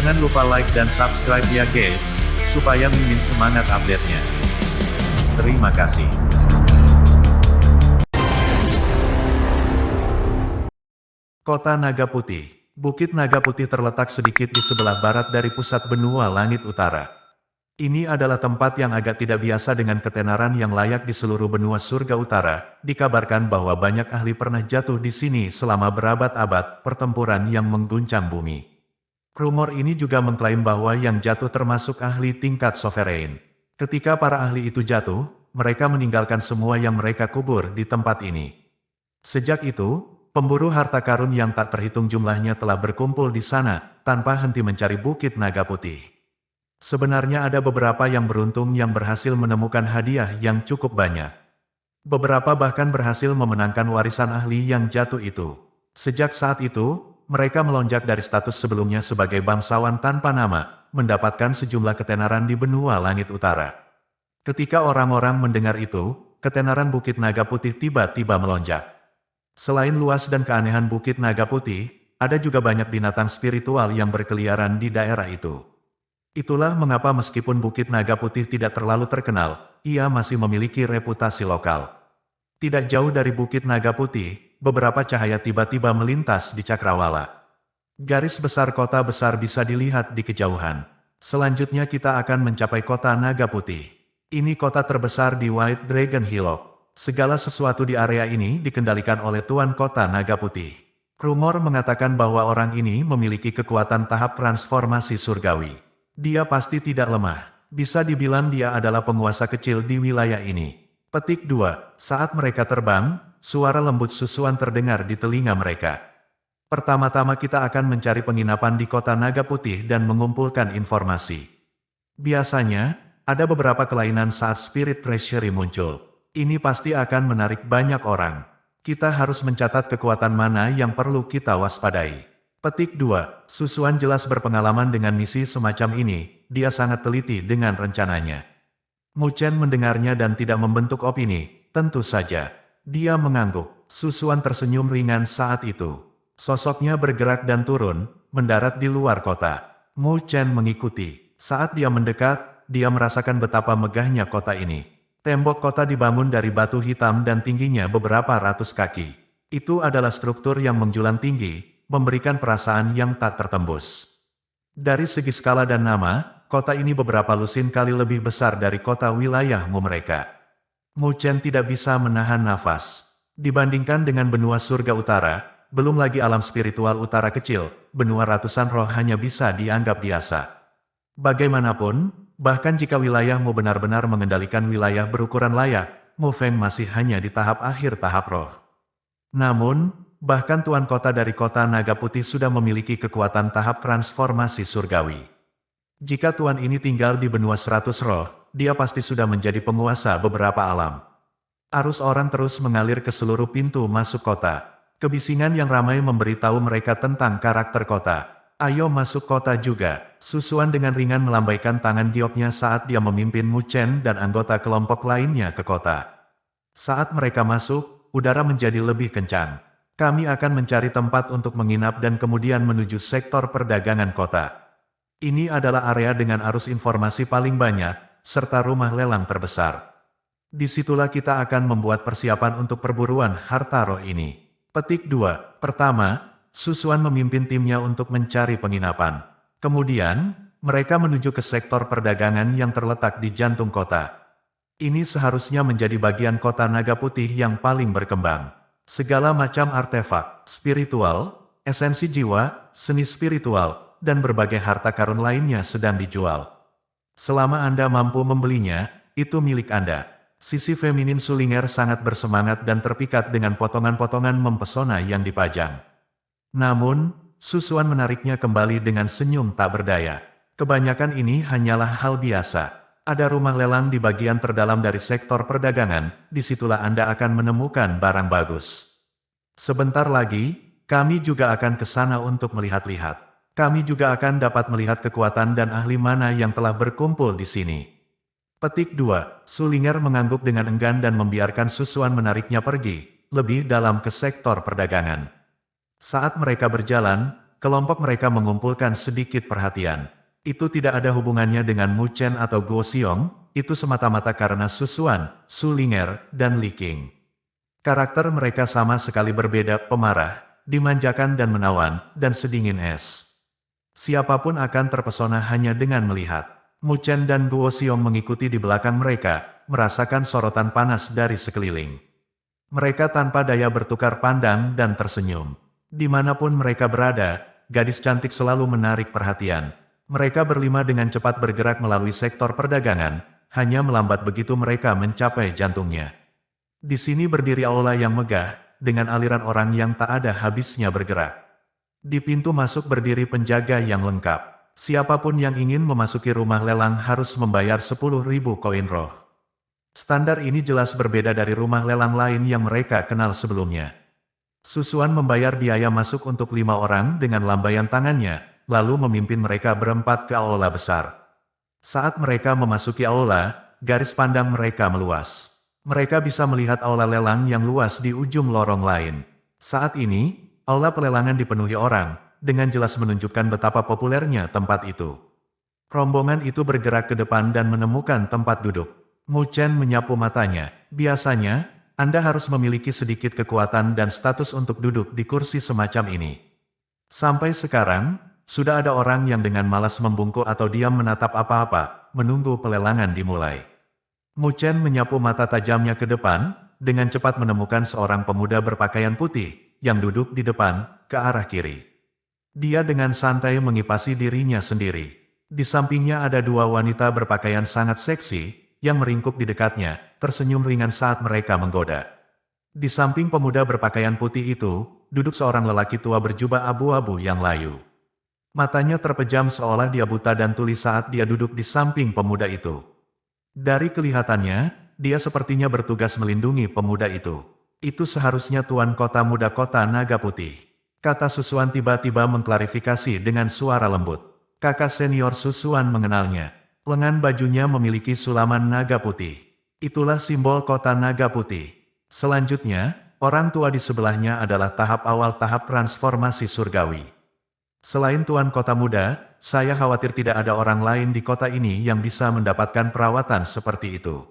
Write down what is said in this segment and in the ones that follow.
Jangan lupa like dan subscribe ya guys, supaya Mimin semangat update-nya. Terima kasih. Kota Naga Putih. Bukit Naga Putih terletak sedikit di sebelah barat dari pusat benua langit utara. Ini adalah tempat yang agak tidak biasa dengan ketenaran yang layak di seluruh benua surga utara. Dikabarkan bahwa banyak ahli pernah jatuh di sini selama berabad-abad pertempuran yang mengguncang bumi. Rumor ini juga mengklaim bahwa yang jatuh termasuk ahli tingkat sovereign. Ketika para ahli itu jatuh, mereka meninggalkan semua yang mereka kubur di tempat ini. Sejak itu, pemburu harta karun yang tak terhitung jumlahnya telah berkumpul di sana, tanpa henti mencari Bukit Naga Putih. Sebenarnya ada beberapa yang beruntung yang berhasil menemukan hadiah yang cukup banyak. Beberapa bahkan berhasil memenangkan warisan ahli yang jatuh itu. Sejak saat itu, mereka melonjak dari status sebelumnya sebagai bangsawan tanpa nama, mendapatkan sejumlah ketenaran di benua langit utara. Ketika orang-orang mendengar itu, ketenaran Bukit Naga Putih tiba-tiba melonjak. Selain luas dan keanehan Bukit Naga Putih, ada juga banyak binatang spiritual yang berkeliaran di daerah itu. Itulah mengapa meskipun Bukit Naga Putih tidak terlalu terkenal, ia masih memiliki reputasi lokal. Tidak jauh dari Bukit Naga Putih, beberapa cahaya tiba-tiba melintas di cakrawala. Garis besar kota besar bisa dilihat di kejauhan. Selanjutnya kita akan mencapai kota Naga Putih. Ini kota terbesar di White Dragon Hillock. Segala sesuatu di area ini dikendalikan oleh Tuan Kota Naga Putih. Rumor mengatakan bahwa orang ini memiliki kekuatan tahap transformasi surgawi. Dia pasti tidak lemah. Bisa dibilang dia adalah penguasa kecil di wilayah ini. Petik 2. Saat mereka terbang, suara lembut susuan terdengar di telinga mereka. Pertama-tama kita akan mencari penginapan di kota Naga Putih dan mengumpulkan informasi. Biasanya, ada beberapa kelainan saat Spirit Treasury muncul. Ini pasti akan menarik banyak orang. Kita harus mencatat kekuatan mana yang perlu kita waspadai. Petik 2. Susuan jelas berpengalaman dengan misi semacam ini, dia sangat teliti dengan rencananya. Mu Chen mendengarnya dan tidak membentuk opini, tentu saja. Dia mengangguk. Susuan tersenyum ringan saat itu. Sosoknya bergerak dan turun, mendarat di luar kota. Mu Chen mengikuti. Saat dia mendekat, dia merasakan betapa megahnya kota ini. Tembok kota dibangun dari batu hitam dan tingginya beberapa ratus kaki. Itu adalah struktur yang menjulang tinggi, memberikan perasaan yang tak tertembus. Dari segi skala dan nama, kota ini beberapa lusin kali lebih besar dari kota wilayahmu mereka. Mu Chen tidak bisa menahan nafas. Dibandingkan dengan benua surga utara, belum lagi alam spiritual utara kecil, benua ratusan roh hanya bisa dianggap biasa. Bagaimanapun, bahkan jika wilayahmu benar-benar mengendalikan wilayah berukuran layak, Mu Feng masih hanya di tahap akhir tahap roh. Namun, bahkan Tuan Kota dari kota Naga Putih sudah memiliki kekuatan tahap transformasi surgawi. Jika Tuan ini tinggal di benua 100 roh, dia pasti sudah menjadi penguasa beberapa alam. Arus orang terus mengalir ke seluruh pintu masuk kota. Kebisingan yang ramai memberitahu mereka tentang karakter kota. Ayo masuk kota juga. Susuan dengan ringan melambaikan tangan gioknya saat dia memimpin Mu Chen dan anggota kelompok lainnya ke kota. Saat mereka masuk, udara menjadi lebih kencang. Kami akan mencari tempat untuk menginap dan kemudian menuju sektor perdagangan kota. Ini adalah area dengan arus informasi paling banyak, serta rumah lelang terbesar. Disitulah kita akan membuat persiapan untuk perburuan harta roh ini. Petik 2. Pertama, Susuan memimpin timnya untuk mencari penginapan. Kemudian, mereka menuju ke sektor perdagangan yang terletak di jantung kota. Ini seharusnya menjadi bagian kota Naga Putih yang paling berkembang. Segala macam artefak, spiritual, esensi jiwa, seni spiritual, dan berbagai harta karun lainnya sedang dijual. Selama Anda mampu membelinya, itu milik Anda. Sisi feminin Sulinger sangat bersemangat dan terpikat dengan potongan-potongan mempesona yang dipajang. Namun, Susuan menariknya kembali dengan senyum tak berdaya. Kebanyakan ini hanyalah hal biasa. Ada rumah lelang di bagian terdalam dari sektor perdagangan, disitulah Anda akan menemukan barang bagus. Sebentar lagi, kami juga akan ke sana untuk melihat-lihat. Kami juga akan dapat melihat kekuatan dan ahli mana yang telah berkumpul di sini. Petik 2. Sulinger mengangguk dengan enggan dan membiarkan Susuan menariknya pergi, lebih dalam ke sektor perdagangan. Saat mereka berjalan, kelompok mereka mengumpulkan sedikit perhatian. Itu tidak ada hubungannya dengan Mu Chen atau Guo Xiong, itu semata-mata karena Su Xuan, Su Linger, dan Li Qing. Karakter mereka sama sekali berbeda, pemarah, dimanjakan dan menawan, dan sedingin es. Siapapun akan terpesona hanya dengan melihat. Mu Chen dan Guo Xiong mengikuti di belakang mereka, merasakan sorotan panas dari sekeliling. Mereka tanpa daya bertukar pandang dan tersenyum. Dimanapun mereka berada, gadis cantik selalu menarik perhatian. Mereka berlima dengan cepat bergerak melalui sektor perdagangan, hanya melambat begitu mereka mencapai jantungnya. Di sini berdiri aula yang megah, dengan aliran orang yang tak ada habisnya bergerak. Di pintu masuk berdiri penjaga yang lengkap. Siapapun yang ingin memasuki rumah lelang harus membayar 10.000 koin roh. Standar ini jelas berbeda dari rumah lelang lain yang mereka kenal sebelumnya. Su Xuan membayar biaya masuk untuk 5 orang dengan lambaian tangannya, lalu memimpin mereka berempat ke aula besar. Saat mereka memasuki aula, garis pandang mereka meluas. Mereka bisa melihat aula lelang yang luas di ujung lorong lain. Saat ini, aula pelelangan dipenuhi orang, dengan jelas menunjukkan betapa populernya tempat itu. Rombongan itu bergerak ke depan dan menemukan tempat duduk. Mu Chen menyapu matanya. Biasanya, Anda harus memiliki sedikit kekuatan dan status untuk duduk di kursi semacam ini. Sampai sekarang, sudah ada orang yang dengan malas membungkuk atau diam menatap apa-apa, menunggu pelelangan dimulai. Mu Chen menyapu mata tajamnya ke depan, dengan cepat menemukan seorang pemuda berpakaian putih, yang duduk di depan, ke arah kiri. Dia dengan santai mengipasi dirinya sendiri. Di sampingnya ada 2 wanita berpakaian sangat seksi, yang meringkuk di dekatnya, tersenyum ringan saat mereka menggoda. Di samping pemuda berpakaian putih itu, duduk seorang lelaki tua berjubah abu-abu yang layu. Matanya terpejam seolah dia buta dan tuli saat dia duduk di samping pemuda itu. Dari kelihatannya, dia sepertinya bertugas melindungi pemuda itu. Itu seharusnya Tuan Kota Muda Kota Naga Putih. Kata Su Xuan tiba-tiba mengklarifikasi dengan suara lembut. Kakak senior Su Xuan mengenalnya. Lengan bajunya memiliki sulaman naga putih. Itulah simbol Kota Naga Putih. Selanjutnya, orang tua di sebelahnya adalah tahap awal tahap transformasi surgawi. Selain Tuan Kota Muda, saya khawatir tidak ada orang lain di kota ini yang bisa mendapatkan perawatan seperti itu.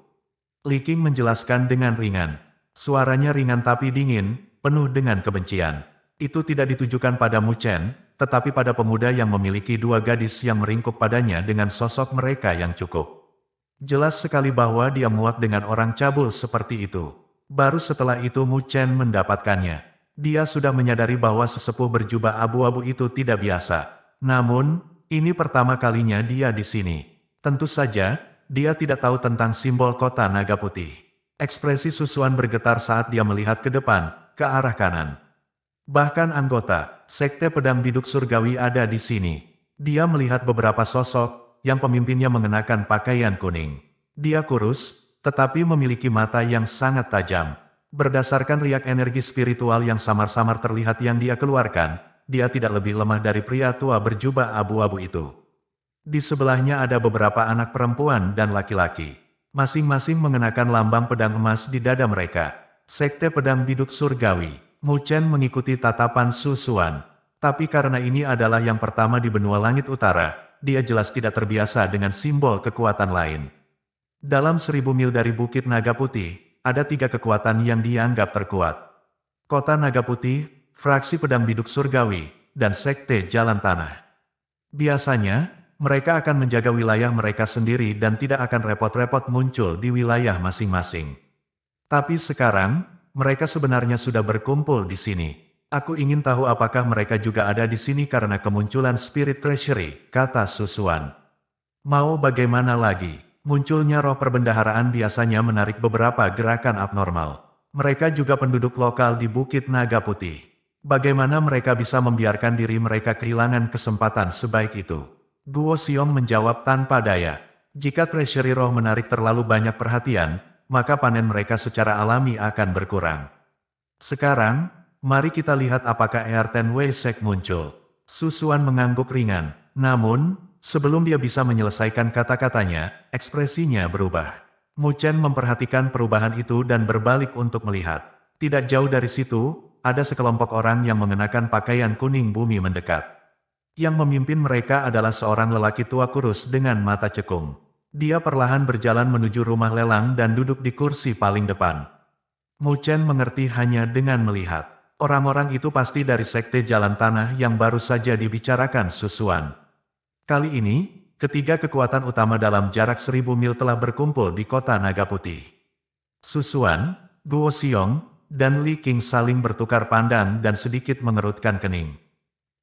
Li Qing menjelaskan dengan ringan. Suaranya ringan tapi dingin, penuh dengan kebencian. Itu tidak ditujukan pada Mu Chen, tetapi pada pemuda yang memiliki 2 gadis yang meringkuk padanya dengan sosok mereka yang cukup. Jelas sekali bahwa dia muak dengan orang cabul seperti itu. Baru setelah itu Mu Chen mendapatkannya. Dia sudah menyadari bahwa sesepuh berjubah abu-abu itu tidak biasa. Namun, ini pertama kalinya dia di sini. Tentu saja, dia tidak tahu tentang simbol Kota Naga Putih. Ekspresi Su Xuan bergetar saat dia melihat ke depan, ke arah kanan. Bahkan anggota Sekte Pedang Biduk Surgawi ada di sini. Dia melihat beberapa sosok, yang pemimpinnya mengenakan pakaian kuning. Dia kurus, tetapi memiliki mata yang sangat tajam. Berdasarkan riak energi spiritual yang samar-samar terlihat yang dia keluarkan, dia tidak lebih lemah dari pria tua berjubah abu-abu itu. Di sebelahnya ada beberapa anak perempuan dan laki-laki. Masing-masing mengenakan lambang pedang emas di dada mereka. Sekte Pedang Biduk Surgawi. Mu Chen mengikuti tatapan Su Xuan. Tapi karena ini adalah yang pertama di benua langit utara, dia jelas tidak terbiasa dengan simbol kekuatan lain. Dalam 1000 mil dari Bukit Naga Putih, ada 3 kekuatan yang dianggap terkuat. Kota Naga Putih, Fraksi Pedang Biduk Surgawi, dan Sekte Jalan Tanah. Biasanya, mereka akan menjaga wilayah mereka sendiri dan tidak akan repot-repot muncul di wilayah masing-masing. Tapi sekarang, mereka sebenarnya sudah berkumpul di sini. Aku ingin tahu apakah mereka juga ada di sini karena kemunculan Spirit Treasury, kata Su Xuan. Mau bagaimana lagi? Munculnya roh perbendaharaan biasanya menarik beberapa gerakan abnormal. Mereka juga penduduk lokal di Bukit Naga Putih. Bagaimana mereka bisa membiarkan diri mereka kehilangan kesempatan sebaik itu? Guo Xiong menjawab tanpa daya. Jika Treasury roh menarik terlalu banyak perhatian, maka panen mereka secara alami akan berkurang. Sekarang, mari kita lihat apakah Earthen Wei Sek muncul. Su Xuan mengangguk ringan. Namun, sebelum dia bisa menyelesaikan kata-katanya, ekspresinya berubah. Mu Chen memperhatikan perubahan itu dan berbalik untuk melihat. Tidak jauh dari situ, ada sekelompok orang yang mengenakan pakaian kuning bumi mendekat. Yang memimpin mereka adalah seorang lelaki tua kurus dengan mata cekung. Dia perlahan berjalan menuju rumah lelang dan duduk di kursi paling depan. Mu Chen mengerti hanya dengan melihat. Orang-orang itu pasti dari sekte jalan tanah yang baru saja dibicarakan Susuan. Kali ini, ketiga kekuatan utama dalam jarak 1000 mil telah berkumpul di kota Naga Putih. Susuan, Guo Xiong, dan Li Qing saling bertukar pandang dan sedikit mengerutkan kening.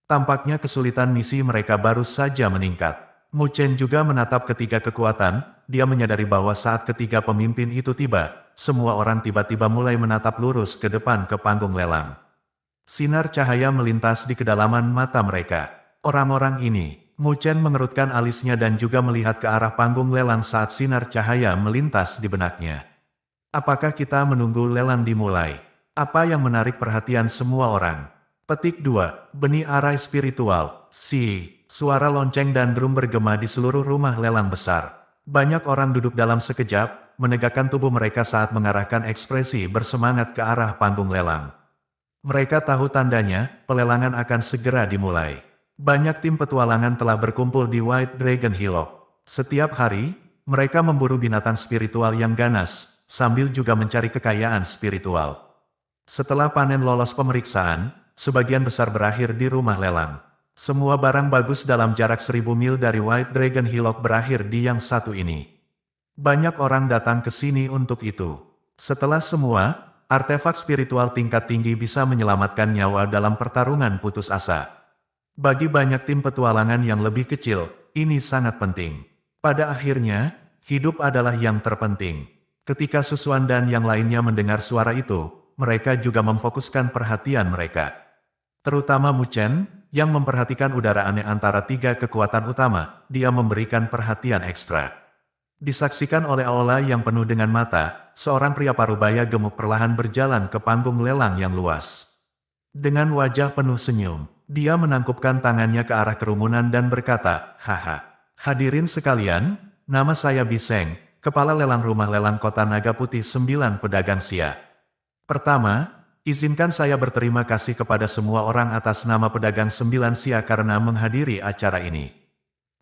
Tampaknya kesulitan misi mereka baru saja meningkat. Mu Chen juga menatap ketiga kekuatan, dia menyadari bahwa saat ketiga pemimpin itu tiba, semua orang tiba-tiba mulai menatap lurus ke depan ke panggung lelang. Sinar cahaya melintas di kedalaman mata mereka. Orang-orang ini, Mu Chen mengerutkan alisnya dan juga melihat ke arah panggung lelang saat sinar cahaya melintas di benaknya. Apakah kita menunggu lelang dimulai? Apa yang menarik perhatian semua orang? Petik 2. Benih arai spiritual. Suara lonceng dan drum bergema di seluruh rumah lelang besar. Banyak orang duduk dalam sekejap, menegakkan tubuh mereka saat mengarahkan ekspresi bersemangat ke arah panggung lelang. Mereka tahu tandanya, pelelangan akan segera dimulai. Banyak tim petualangan telah berkumpul di White Dragon Hillock. Setiap hari, mereka memburu binatang spiritual yang ganas, sambil juga mencari kekayaan spiritual. Setelah panen lolos pemeriksaan, sebagian besar berakhir di rumah lelang. Semua barang bagus dalam jarak 1000 mil dari White Dragon Hillock berakhir di yang satu ini. Banyak orang datang ke sini untuk itu. Setelah semua, artefak spiritual tingkat tinggi bisa menyelamatkan nyawa dalam pertarungan putus asa. Bagi banyak tim petualangan yang lebih kecil, ini sangat penting. Pada akhirnya, hidup adalah yang terpenting. Ketika Susuan dan yang lainnya mendengar suara itu, mereka juga memfokuskan perhatian mereka. Terutama Mu Chen, yang memperhatikan udara aneh antara tiga kekuatan utama, dia memberikan perhatian ekstra. Disaksikan oleh aula yang penuh dengan mata, seorang pria parubaya gemuk perlahan berjalan ke panggung lelang yang luas. Dengan wajah penuh senyum, dia menangkupkan tangannya ke arah kerumunan dan berkata, "Haha, hadirin sekalian, nama saya Biseng, Kepala Lelang Rumah Lelang Kota Naga Putih 9 Pedagang Sia. Pertama, izinkan saya berterima kasih kepada semua orang atas nama Pedagang 9 Sia karena menghadiri acara ini."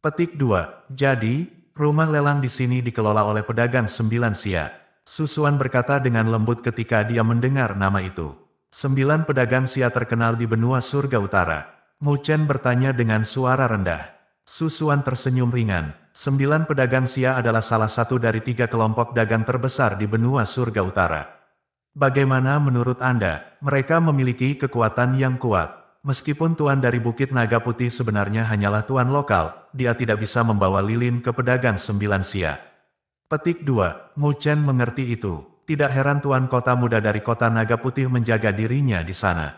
Petik 2. Jadi, rumah lelang di sini dikelola oleh Pedagang 9 Sia. Susuan berkata dengan lembut ketika dia mendengar nama itu. 9 pedagang Sia terkenal di benua surga utara. Mu Chen bertanya dengan suara rendah. Susuan tersenyum ringan. 9 pedagang Sia adalah salah satu dari 3 kelompok dagang terbesar di benua surga utara. Bagaimana menurut Anda? Mereka memiliki kekuatan yang kuat. Meskipun tuan dari Bukit Naga Putih sebenarnya hanyalah tuan lokal, dia tidak bisa membawa lilin ke pedagang 9 Sia. Petik 2. Mu Chen mengerti itu. Tidak heran tuan kota muda dari kota Naga Putih menjaga dirinya di sana.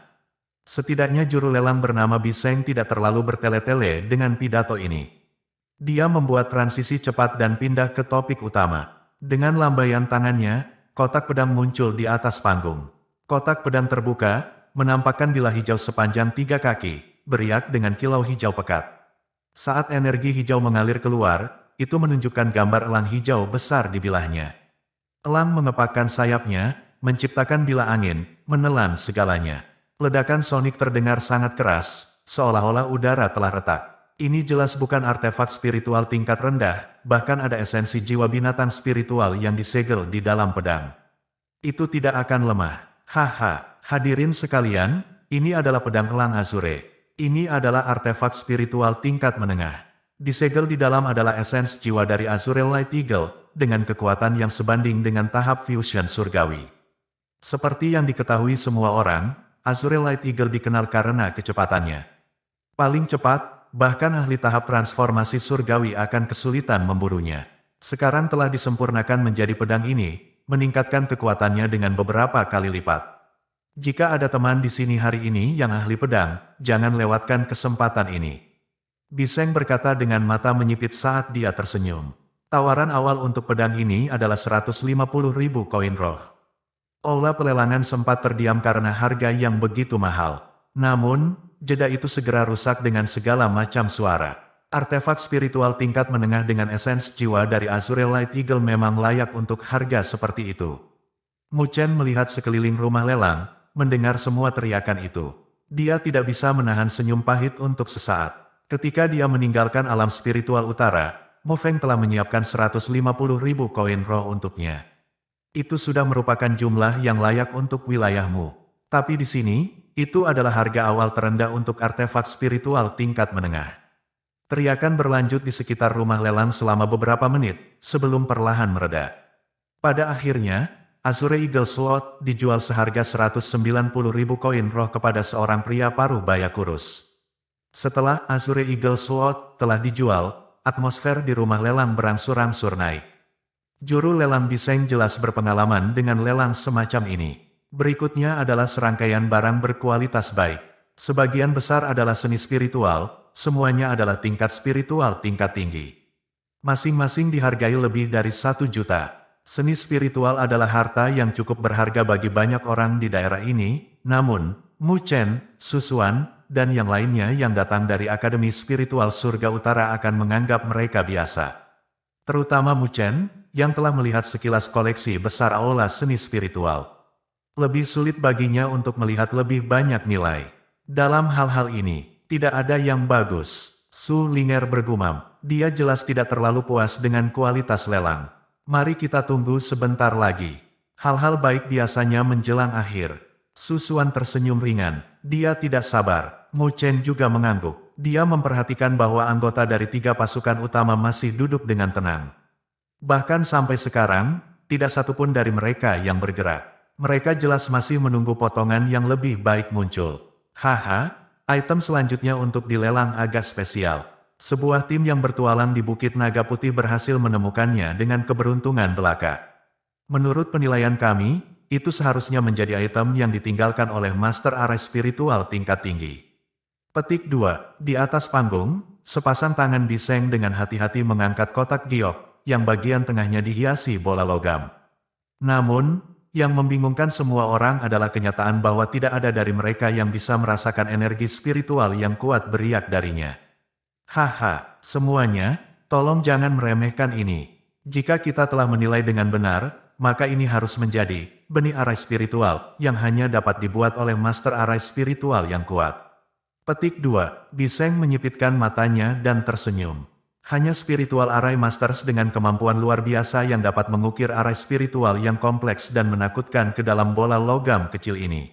Setidaknya juru lelang bernama Biseng tidak terlalu bertele-tele dengan pidato ini. Dia membuat transisi cepat dan pindah ke topik utama. Dengan lambaian tangannya, kotak pedang muncul di atas panggung. Kotak pedang terbuka, menampakkan bilah hijau sepanjang 3 kaki, beriak dengan kilau hijau pekat. Saat energi hijau mengalir keluar, itu menunjukkan gambar elang hijau besar di bilahnya. Elang mengepakkan sayapnya, menciptakan bilah angin, menelan segalanya. Ledakan sonik terdengar sangat keras, seolah-olah udara telah retak. Ini jelas bukan artefak spiritual tingkat rendah, bahkan ada esensi jiwa binatang spiritual yang disegel di dalam pedang. Itu tidak akan lemah. Haha, hadirin sekalian, ini adalah pedang elang Azure. Ini adalah artefak spiritual tingkat menengah. Disegel di dalam adalah esens jiwa dari Azure Light Eagle, dengan kekuatan yang sebanding dengan tahap fusion surgawi. Seperti yang diketahui semua orang, Azure Light Eagle dikenal karena kecepatannya. Paling cepat, bahkan ahli tahap transformasi surgawi akan kesulitan memburunya. Sekarang telah disempurnakan menjadi pedang ini, meningkatkan kekuatannya dengan beberapa kali lipat. Jika ada teman di sini hari ini yang ahli pedang, jangan lewatkan kesempatan ini. Biseng berkata dengan mata menyipit saat dia tersenyum. Tawaran awal untuk pedang ini adalah 150.000 koin roh. Aula pelelangan sempat terdiam karena harga yang begitu mahal. Namun, jeda itu segera rusak dengan segala macam suara. Artefak spiritual tingkat menengah dengan esens jiwa dari Azure Light Eagle memang layak untuk harga seperti itu. Mu Chen melihat sekeliling rumah lelang, mendengar semua teriakan itu. Dia tidak bisa menahan senyum pahit untuk sesaat. Ketika dia meninggalkan alam spiritual utara, Mo Feng telah menyiapkan 150.000 koin roh untuknya. Itu sudah merupakan jumlah yang layak untuk wilayahmu. Tapi di sini, itu adalah harga awal terendah untuk artefak spiritual tingkat menengah. Teriakan berlanjut di sekitar rumah lelang selama beberapa menit, sebelum perlahan mereda. Pada akhirnya, Azure Eagle Sword dijual seharga 190.000 koin roh kepada seorang pria paruh baya kurus. Setelah Azure Eagle Sword telah dijual, atmosfer di rumah lelang berangsur-angsur naik. Juru lelang Biseng jelas berpengalaman dengan lelang semacam ini. Berikutnya adalah serangkaian barang berkualitas baik. Sebagian besar adalah seni spiritual, semuanya adalah tingkat spiritual tingkat tinggi. Masing-masing dihargai lebih dari 1 juta. Seni spiritual adalah harta yang cukup berharga bagi banyak orang di daerah ini, namun, Mu Chen, Susuan, dan yang lainnya yang datang dari Akademi Spiritual Surga Utara akan menganggap mereka biasa. Terutama Mu Chen, yang telah melihat sekilas koleksi besar aula seni spiritual. Lebih sulit baginya untuk melihat lebih banyak nilai. Dalam hal-hal ini, tidak ada yang bagus. Su Linger bergumam, dia jelas tidak terlalu puas dengan kualitas lelang. Mari kita tunggu sebentar lagi. Hal-hal baik biasanya menjelang akhir. Susuan tersenyum ringan, dia tidak sabar. Mu Chen juga mengangguk. Dia memperhatikan bahwa anggota dari 3 pasukan utama masih duduk dengan tenang. Bahkan sampai sekarang, tidak satupun dari mereka yang bergerak. Mereka jelas masih menunggu potongan yang lebih baik muncul. Haha, item selanjutnya untuk dilelang agak spesial. Sebuah tim yang bertualang di Bukit Naga Putih berhasil menemukannya dengan keberuntungan belaka. Menurut penilaian kami, itu seharusnya menjadi item yang ditinggalkan oleh Master Arai Spiritual tingkat tinggi. Petik 2. Di atas panggung, sepasang tangan Biseng dengan hati-hati mengangkat kotak giok, yang bagian tengahnya dihiasi bola logam. Namun, yang membingungkan semua orang adalah kenyataan bahwa tidak ada dari mereka yang bisa merasakan energi spiritual yang kuat beriak darinya. Haha, semuanya, tolong jangan meremehkan ini. Jika kita telah menilai dengan benar, maka ini harus menjadi benih arai spiritual yang hanya dapat dibuat oleh Master Arai Spiritual yang kuat. Petik 2. Biseng menyipitkan matanya dan tersenyum. Hanya Spiritual Arai Masters dengan kemampuan luar biasa yang dapat mengukir arai spiritual yang kompleks dan menakutkan ke dalam bola logam kecil ini.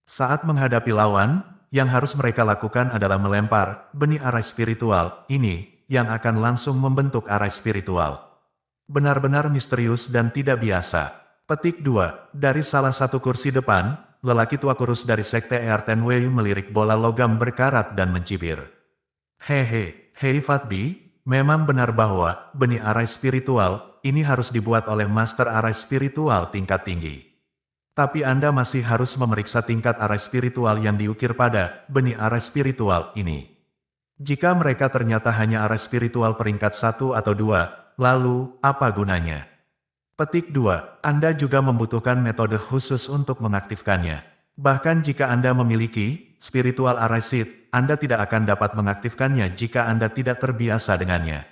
Saat menghadapi lawan, yang harus mereka lakukan adalah melempar benih arai spiritual ini yang akan langsung membentuk arai spiritual. Benar-benar misterius dan tidak biasa. Petik 2. Dari salah satu kursi depan, lelaki tua kurus dari Sekte Ertenwei melirik bola logam berkarat dan mencibir. Hehe, hei Fatbi, memang benar bahwa benih arai spiritual ini harus dibuat oleh Master Arai Spiritual tingkat tinggi. Tapi Anda masih harus memeriksa tingkat arai spiritual yang diukir pada benih arai spiritual ini. Jika mereka ternyata hanya arai spiritual peringkat 1 atau 2, lalu apa gunanya? Petik 2. Anda juga membutuhkan metode khusus untuk mengaktifkannya. Bahkan jika Anda memiliki Spiritual Arai Seed, Anda tidak akan dapat mengaktifkannya jika Anda tidak terbiasa dengannya.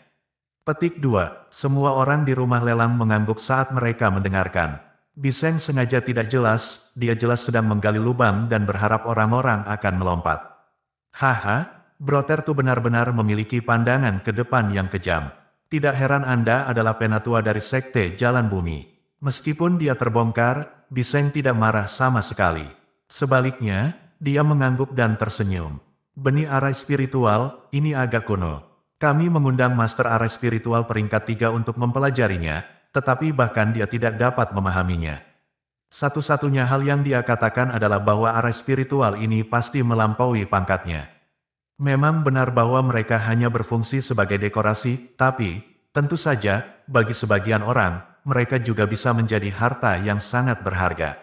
Petik 2. Semua orang di rumah lelang mengangguk saat mereka mendengarkan. Biseng sengaja tidak jelas, dia jelas sedang menggali lubang dan berharap orang-orang akan melompat. Haha, Brotertu benar-benar memiliki pandangan ke depan yang kejam. Tidak heran Anda adalah penatua dari Sekte Jalan Bumi. Meskipun dia terbongkar, Biseng tidak marah sama sekali. Sebaliknya, dia mengangguk dan tersenyum. Benih arai spiritual, ini agak kuno. Kami mengundang Master Arai Spiritual peringkat 3 untuk mempelajarinya, tetapi bahkan dia tidak dapat memahaminya. Satu-satunya hal yang dia katakan adalah bahwa arai spiritual ini pasti melampaui pangkatnya. Memang benar bahwa mereka hanya berfungsi sebagai dekorasi, tapi, tentu saja, bagi sebagian orang, mereka juga bisa menjadi harta yang sangat berharga.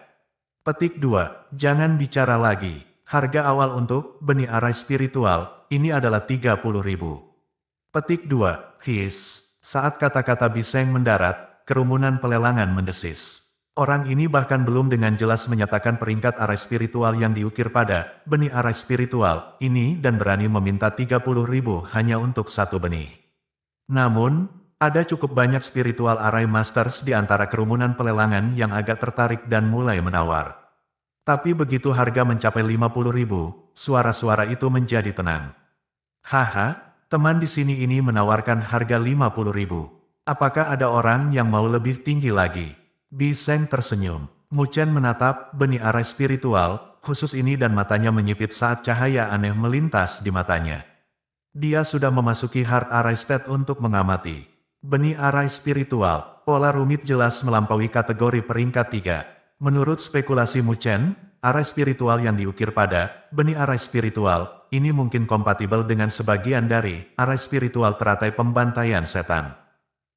Petik 2. Jangan bicara lagi. Harga awal untuk benih arai spiritual, ini adalah 30.000. Petik 2. His. Saat kata-kata Biseng mendarat, kerumunan pelelangan mendesis. Orang ini bahkan belum dengan jelas menyatakan peringkat arai spiritual yang diukir pada benih arai spiritual ini dan berani meminta 30.000 hanya untuk satu benih. Namun, ada cukup banyak spiritual arai masters di antara kerumunan pelelangan yang agak tertarik dan mulai menawar. Tapi begitu harga mencapai 50.000, suara-suara itu menjadi tenang. Haha, teman di sini ini menawarkan harga 50.000. Apakah ada orang yang mau lebih tinggi lagi? Bi Seng tersenyum. Mu Chen menatap benih arai spiritual, khusus ini dan matanya menyipit saat cahaya aneh melintas di matanya. Dia sudah memasuki Heart Arai State untuk mengamati. Benih arai spiritual, pola rumit jelas melampaui kategori peringkat 3. Menurut spekulasi Mu Chen, arai spiritual yang diukir pada benih arai spiritual, ini mungkin kompatibel dengan sebagian dari arai spiritual teratai pembantaian setan.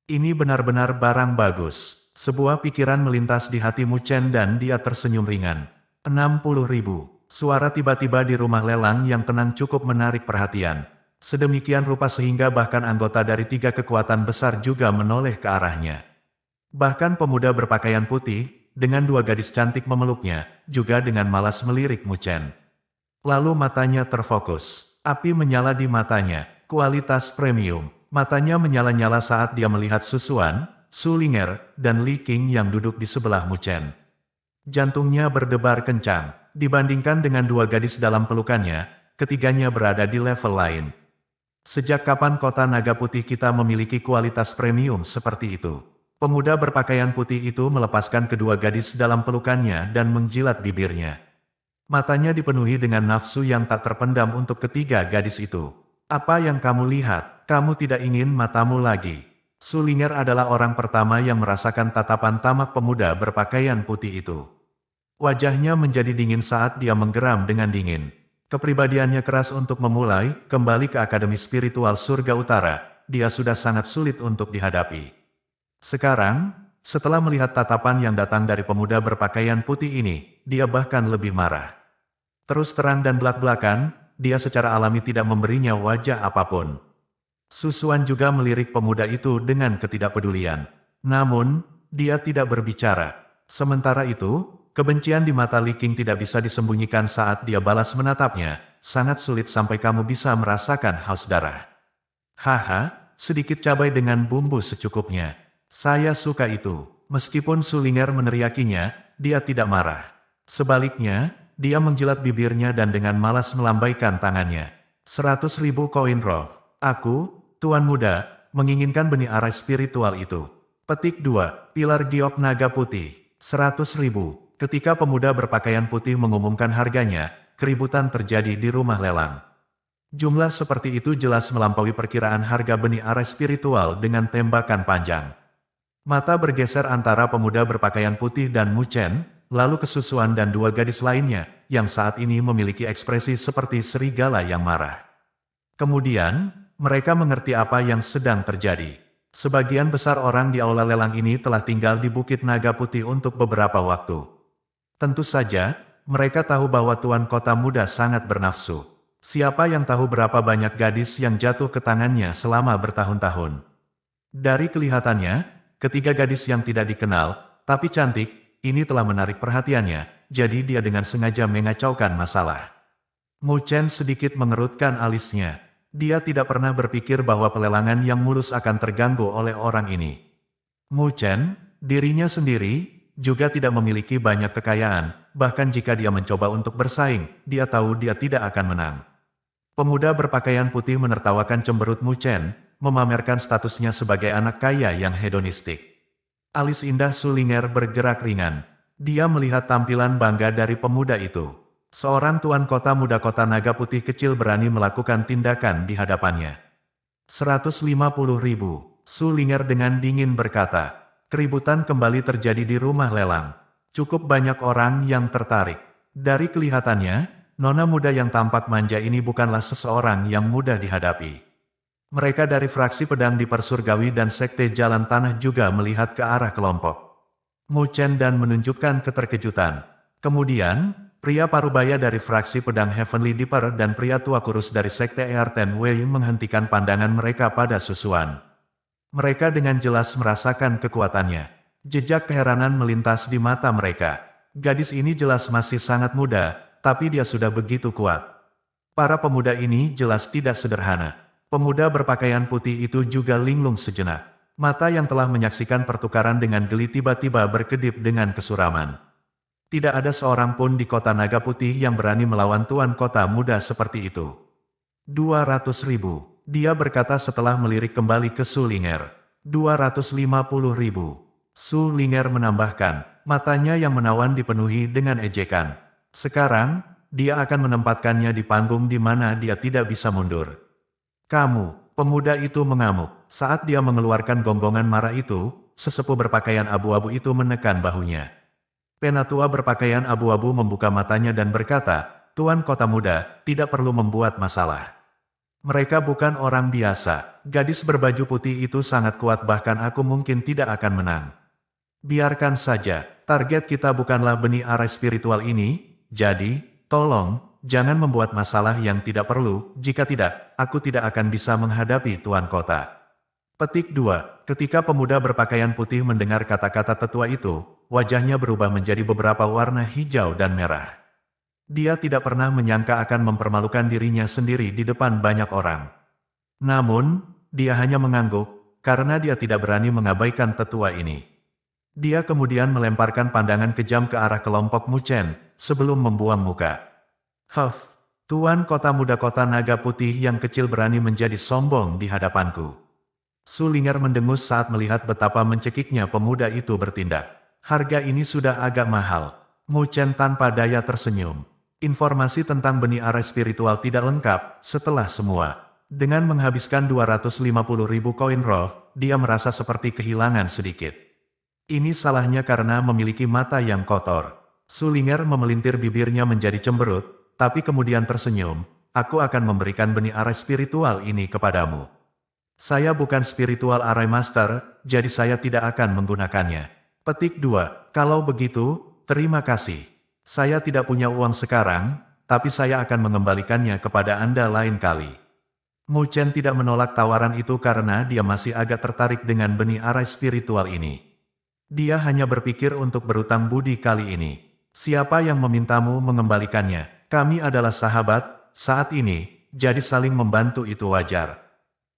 Ini benar-benar barang bagus. Sebuah pikiran melintas di hati Mu Chen dan dia tersenyum ringan. 60.000. Suara tiba-tiba di rumah lelang yang tenang cukup menarik perhatian. Sedemikian rupa sehingga bahkan anggota dari 3 kekuatan besar juga menoleh ke arahnya. Bahkan pemuda berpakaian putih, dengan 2 gadis cantik memeluknya, juga dengan malas melirik Mu Chen. Lalu matanya terfokus. Api menyala di matanya, kualitas premium. Matanya menyala-nyala saat dia melihat Susuan, Su Linger, dan Li Qing yang duduk di sebelah Mu Chen. Jantungnya berdebar kencang. Dibandingkan dengan 2 gadis dalam pelukannya, ketiganya berada di level lain. Sejak kapan kota naga putih kita memiliki kualitas premium seperti itu? Pemuda berpakaian putih itu melepaskan kedua gadis dalam pelukannya dan menjilat bibirnya. Matanya dipenuhi dengan nafsu yang tak terpendam untuk ketiga gadis itu. Apa yang kamu lihat? Kamu tidak ingin matamu lagi. Su Linger adalah orang pertama yang merasakan tatapan tamak pemuda berpakaian putih itu. Wajahnya menjadi dingin saat dia menggeram dengan dingin. Kepribadiannya keras untuk memulai kembali ke Akademi Spiritual Surga Utara. Dia sudah sangat sulit untuk dihadapi. Sekarang, setelah melihat tatapan yang datang dari pemuda berpakaian putih ini, dia bahkan lebih marah. Terus terang dan belak-belakan, dia secara alami tidak memberinya wajah apapun. Susuan juga melirik pemuda itu dengan ketidakpedulian. Namun, dia tidak berbicara. Sementara itu, kebencian di mata Li Qing tidak bisa disembunyikan saat dia balas menatapnya. Sangat sulit sampai kamu bisa merasakan haus darah. Haha, sedikit cabai dengan bumbu secukupnya. Saya suka itu. Meskipun Su Linger meneriakinya, dia tidak marah. Sebaliknya, dia menjilat bibirnya dan dengan malas melambaikan tangannya. 100.000 koin roh. Aku, Tuan Muda, menginginkan benih arai spiritual itu. Petik 2. Pilar giok naga putih. 100.000. Ketika pemuda berpakaian putih mengumumkan harganya, keributan terjadi di rumah lelang. Jumlah seperti itu jelas melampaui perkiraan harga benih arai spiritual dengan tembakan panjang. Mata bergeser antara pemuda berpakaian putih dan Mu Chen, lalu ke Susuan dan 2 gadis lainnya, yang saat ini memiliki ekspresi seperti serigala yang marah. Kemudian, mereka mengerti apa yang sedang terjadi. Sebagian besar orang di aula lelang ini telah tinggal di Bukit Naga Putih untuk beberapa waktu. Tentu saja, mereka tahu bahwa Tuan Kota Muda sangat bernafsu. Siapa yang tahu berapa banyak gadis yang jatuh ke tangannya selama bertahun-tahun. Dari kelihatannya, ketiga gadis yang tidak dikenal, tapi cantik, ini telah menarik perhatiannya, jadi dia dengan sengaja mengacaukan masalah. Mu Chen sedikit mengerutkan alisnya. Dia tidak pernah berpikir bahwa pelelangan yang mulus akan terganggu oleh orang ini. Mu Chen, dirinya sendiri, juga tidak memiliki banyak kekayaan, bahkan jika dia mencoba untuk bersaing, dia tahu dia tidak akan menang. Pemuda berpakaian putih menertawakan cemberut Mu Chen, memamerkan statusnya sebagai anak kaya yang hedonistik. Alis indah Su Linger bergerak ringan. Dia melihat tampilan bangga dari pemuda itu. Seorang tuan kota muda kota naga putih kecil berani melakukan tindakan di hadapannya. 150.000, Su Linger dengan dingin berkata. Keributan kembali terjadi di rumah lelang. Cukup banyak orang yang tertarik. Dari kelihatannya, nona muda yang tampak manja ini bukanlah seseorang yang mudah dihadapi. Mereka dari fraksi pedang di Persurgawi dan Sekte Jalan Tanah juga melihat ke arah kelompok Mu Chen dan menunjukkan keterkejutan. Kemudian, pria parubaya dari fraksi pedang Heavenly Dipper dan pria tua kurus dari Sekte Earthen Wei menghentikan pandangan mereka pada Susuan. Mereka dengan jelas merasakan kekuatannya. Jejak keheranan melintas di mata mereka. Gadis ini jelas masih sangat muda, tapi dia sudah begitu kuat. Para pemuda ini jelas tidak sederhana. Pemuda berpakaian putih itu juga linglung sejenak. Mata yang telah menyaksikan pertukaran dengan geli tiba-tiba berkedip dengan kesuraman. Tidak ada seorang pun di kota naga putih yang berani melawan tuan kota muda seperti itu. 200.000. Dia berkata setelah melirik kembali ke Sulinger. 250.000. Sulinger menambahkan, matanya yang menawan dipenuhi dengan ejekan. Sekarang, dia akan menempatkannya di panggung di mana dia tidak bisa mundur. Kamu, pemuda itu mengamuk. Saat dia mengeluarkan gonggongan marah itu, sesepuh berpakaian abu-abu itu menekan bahunya. Penatua berpakaian abu-abu membuka matanya dan berkata, Tuan Kota Muda, tidak perlu membuat masalah. Mereka bukan orang biasa. Gadis berbaju putih itu sangat kuat bahkan aku mungkin tidak akan menang. Biarkan saja, target kita bukanlah benih arai spiritual ini, jadi, tolong, jangan membuat masalah yang tidak perlu, jika tidak, aku tidak akan bisa menghadapi Tuan Kota. Petik 2. Ketika pemuda berpakaian putih mendengar kata-kata tetua itu, wajahnya berubah menjadi beberapa warna hijau dan merah. Dia tidak pernah menyangka akan mempermalukan dirinya sendiri di depan banyak orang. Namun, dia hanya mengangguk, karena dia tidak berani mengabaikan tetua ini. Dia kemudian melemparkan pandangan kejam ke arah kelompok Mu Chen, sebelum membuang muka. Huff, Tuan Kota Muda Kota Naga Putih yang kecil berani menjadi sombong di hadapanku. Sulinger mendengus saat melihat betapa mencekiknya pemuda itu bertindak. Harga ini sudah agak mahal. Mu Chen tanpa daya tersenyum. Informasi tentang benih arai spiritual tidak lengkap, setelah semua. Dengan menghabiskan 250.000 koin roh, dia merasa seperti kehilangan sedikit. Ini salahnya karena memiliki mata yang kotor. Sulinger memelintir bibirnya menjadi cemberut, tapi kemudian tersenyum. Aku akan memberikan benih arai spiritual ini kepadamu. Saya bukan spiritual arai master, jadi saya tidak akan menggunakannya. Petik 2. Kalau begitu, terima kasih. Saya tidak punya uang sekarang, tapi saya akan mengembalikannya kepada Anda lain kali. Mu Chen tidak menolak tawaran itu karena dia masih agak tertarik dengan benih arai spiritual ini. Dia hanya berpikir untuk berutang budi kali ini. Siapa yang memintamu mengembalikannya? Kami adalah sahabat, saat ini, jadi saling membantu itu wajar.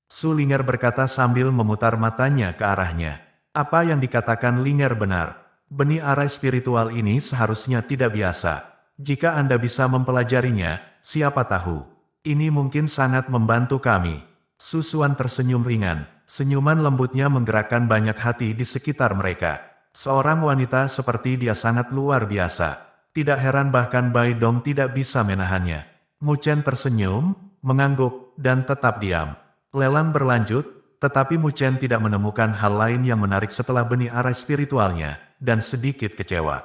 Sulinger berkata sambil memutar matanya ke arahnya. Apa yang dikatakan Linger benar. Benih arai spiritual ini seharusnya tidak biasa. Jika Anda bisa mempelajarinya, siapa tahu. Ini mungkin sangat membantu kami. Susuan tersenyum ringan. Senyuman lembutnya menggerakkan banyak hati di sekitar mereka. Seorang wanita seperti dia sangat luar biasa. Tidak heran bahkan Bai Dong tidak bisa menahannya. Mu Chen tersenyum, mengangguk, dan tetap diam. Lelang berlanjut, tetapi Mu Chen tidak menemukan hal lain yang menarik setelah benih arai spiritualnya, dan sedikit kecewa.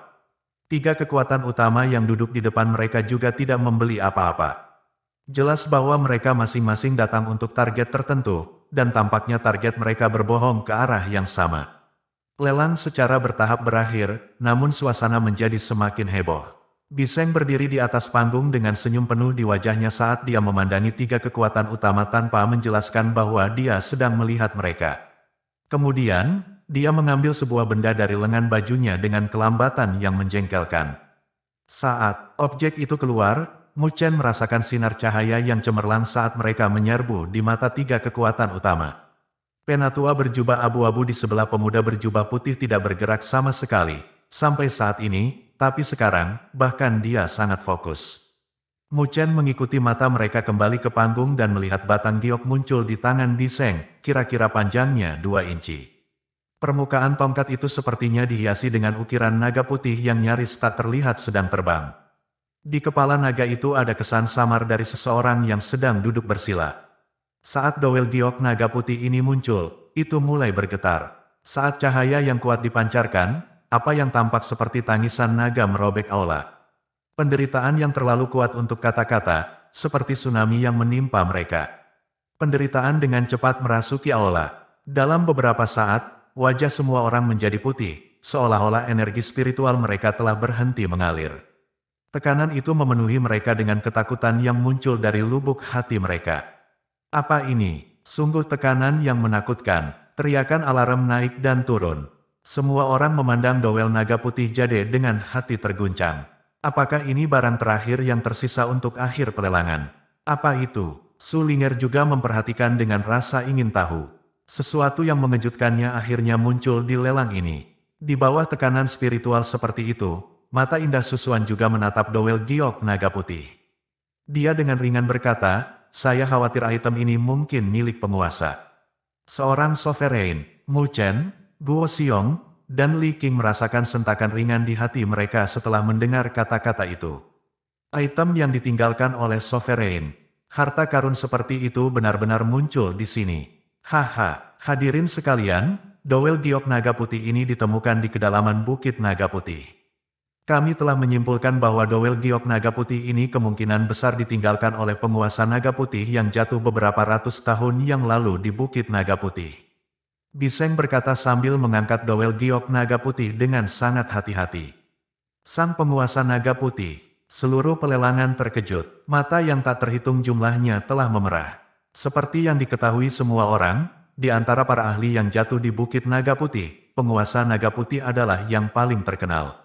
3 kekuatan utama yang duduk di depan mereka juga tidak membeli apa-apa. Jelas bahwa mereka masing-masing datang untuk target tertentu, dan tampaknya target mereka berbohong ke arah yang sama. Lelang secara bertahap berakhir, namun suasana menjadi semakin heboh. Biseng berdiri di atas panggung dengan senyum penuh di wajahnya saat dia memandangi 3 kekuatan utama tanpa menjelaskan bahwa dia sedang melihat mereka. Kemudian, dia mengambil sebuah benda dari lengan bajunya dengan kelambatan yang menjengkelkan. Saat objek itu keluar, Mu Chen merasakan sinar cahaya yang cemerlang saat mereka menyerbu di mata 3 kekuatan utama. Penatua berjubah abu-abu di sebelah pemuda berjubah putih tidak bergerak sama sekali, sampai saat ini, tapi sekarang, bahkan dia sangat fokus. Mu Chen mengikuti mata mereka kembali ke panggung dan melihat batang giok muncul di tangan Biseng, kira-kira panjangnya 2 inci. Permukaan tongkat itu sepertinya dihiasi dengan ukiran naga putih yang nyaris tak terlihat sedang terbang. Di kepala naga itu ada kesan samar dari seseorang yang sedang duduk bersila. Saat dowel giok naga putih ini muncul, itu mulai bergetar. Saat cahaya yang kuat dipancarkan, apa yang tampak seperti tangisan naga merobek aula. Penderitaan yang terlalu kuat untuk kata-kata, seperti tsunami yang menimpa mereka. Penderitaan dengan cepat merasuki aula. Dalam beberapa saat, wajah semua orang menjadi putih, seolah-olah energi spiritual mereka telah berhenti mengalir. Tekanan itu memenuhi mereka dengan ketakutan yang muncul dari lubuk hati mereka. Apa ini? Sungguh tekanan yang menakutkan. Teriakan alarm naik dan turun. Semua orang memandang dowel naga putih jade dengan hati terguncang. Apakah ini barang terakhir yang tersisa untuk akhir pelelangan? Apa itu? Sulinger juga memperhatikan dengan rasa ingin tahu. Sesuatu yang mengejutkannya akhirnya muncul di lelang ini. Di bawah tekanan spiritual seperti itu, mata indah Susuan juga menatap dowel giok naga putih. Dia dengan ringan berkata, saya khawatir item ini mungkin milik penguasa. Seorang sovereign, Mu Chen, Guo Xiong, dan Li Qing merasakan sentakan ringan di hati mereka setelah mendengar kata-kata itu. Item yang ditinggalkan oleh sovereign. Harta karun seperti itu benar-benar muncul di sini. Haha, hadirin sekalian, Dowel Giok Naga Putih ini ditemukan di kedalaman Bukit Naga Putih. Kami telah menyimpulkan bahwa Dowel Giok Naga Putih ini kemungkinan besar ditinggalkan oleh penguasa Naga Putih yang jatuh beberapa ratus tahun yang lalu di Bukit Naga Putih. Biseng berkata sambil mengangkat Dowel Giok Naga Putih dengan sangat hati-hati. Sang penguasa Naga Putih, seluruh pelelangan terkejut, mata yang tak terhitung jumlahnya telah memerah. Seperti yang diketahui semua orang, di antara para ahli yang jatuh di Bukit Naga Putih, penguasa Naga Putih adalah yang paling terkenal.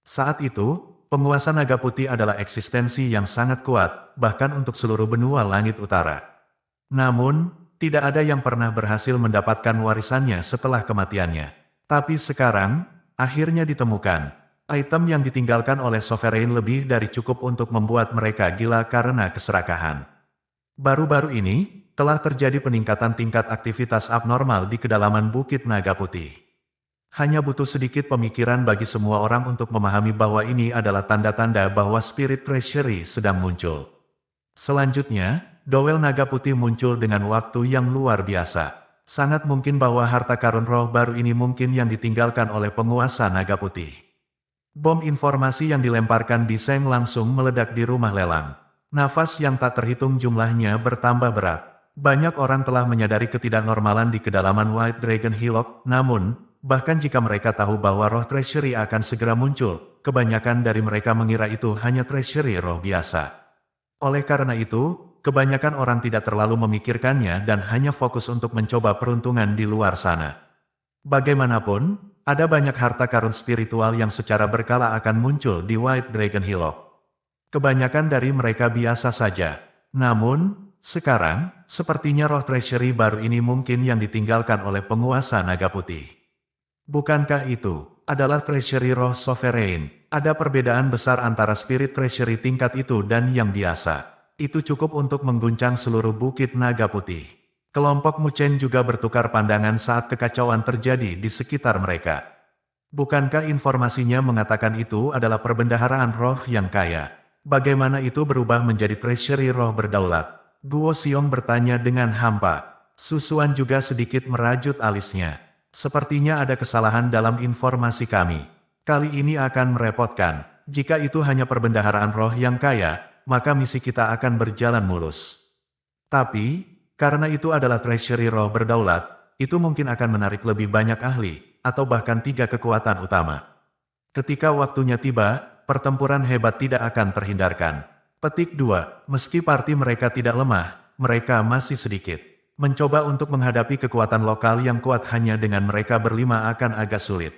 Saat itu, penguasa Naga Putih adalah eksistensi yang sangat kuat, bahkan untuk seluruh benua langit utara. Namun, tidak ada yang pernah berhasil mendapatkan warisannya setelah kematiannya. Tapi sekarang, akhirnya ditemukan. Item yang ditinggalkan oleh sovereign lebih dari cukup untuk membuat mereka gila karena keserakahan. Baru-baru ini, telah terjadi peningkatan tingkat aktivitas abnormal di kedalaman Bukit Naga Putih. Hanya butuh sedikit pemikiran bagi semua orang untuk memahami bahwa ini adalah tanda-tanda bahwa Spirit Treasury sedang muncul. Selanjutnya, Dowel Naga Putih muncul dengan waktu yang luar biasa. Sangat mungkin bahwa harta karun roh baru ini mungkin yang ditinggalkan oleh penguasa Naga Putih. Bom informasi yang dilemparkan Biseng langsung meledak di rumah lelang. Nafas yang tak terhitung jumlahnya bertambah berat. Banyak orang telah menyadari ketidaknormalan di kedalaman White Dragon Hillock, namun, bahkan jika mereka tahu bahwa roh treasury akan segera muncul, kebanyakan dari mereka mengira itu hanya treasury roh biasa. Oleh karena itu, kebanyakan orang tidak terlalu memikirkannya dan hanya fokus untuk mencoba peruntungan di luar sana. Bagaimanapun, ada banyak harta karun spiritual yang secara berkala akan muncul di White Dragon Hillock. Kebanyakan dari mereka biasa saja. Namun, sekarang, sepertinya roh treasury baru ini mungkin yang ditinggalkan oleh penguasa Naga Putih. Bukankah itu adalah treasury roh sovereign? Ada perbedaan besar antara spirit treasury tingkat itu dan yang biasa. Itu cukup untuk mengguncang seluruh Bukit Naga Putih. Kelompok Mu Chen juga bertukar pandangan saat kekacauan terjadi di sekitar mereka. Bukankah informasinya mengatakan itu adalah perbendaharaan roh yang kaya? Bagaimana itu berubah menjadi treasury roh berdaulat? Guo Xiong bertanya dengan hampa. Susuan juga sedikit merajut alisnya. Sepertinya ada kesalahan dalam informasi kami. Kali ini akan merepotkan. Jika itu hanya perbendaharaan roh yang kaya, maka misi kita akan berjalan mulus. Tapi, karena itu adalah treasury roh berdaulat, itu mungkin akan menarik lebih banyak ahli, atau bahkan 3 kekuatan utama. Ketika waktunya tiba, pertempuran hebat tidak akan terhindarkan. Petik 2. Meski parti mereka tidak lemah, mereka masih sedikit. Mencoba untuk menghadapi kekuatan lokal yang kuat hanya dengan mereka berlima akan agak sulit.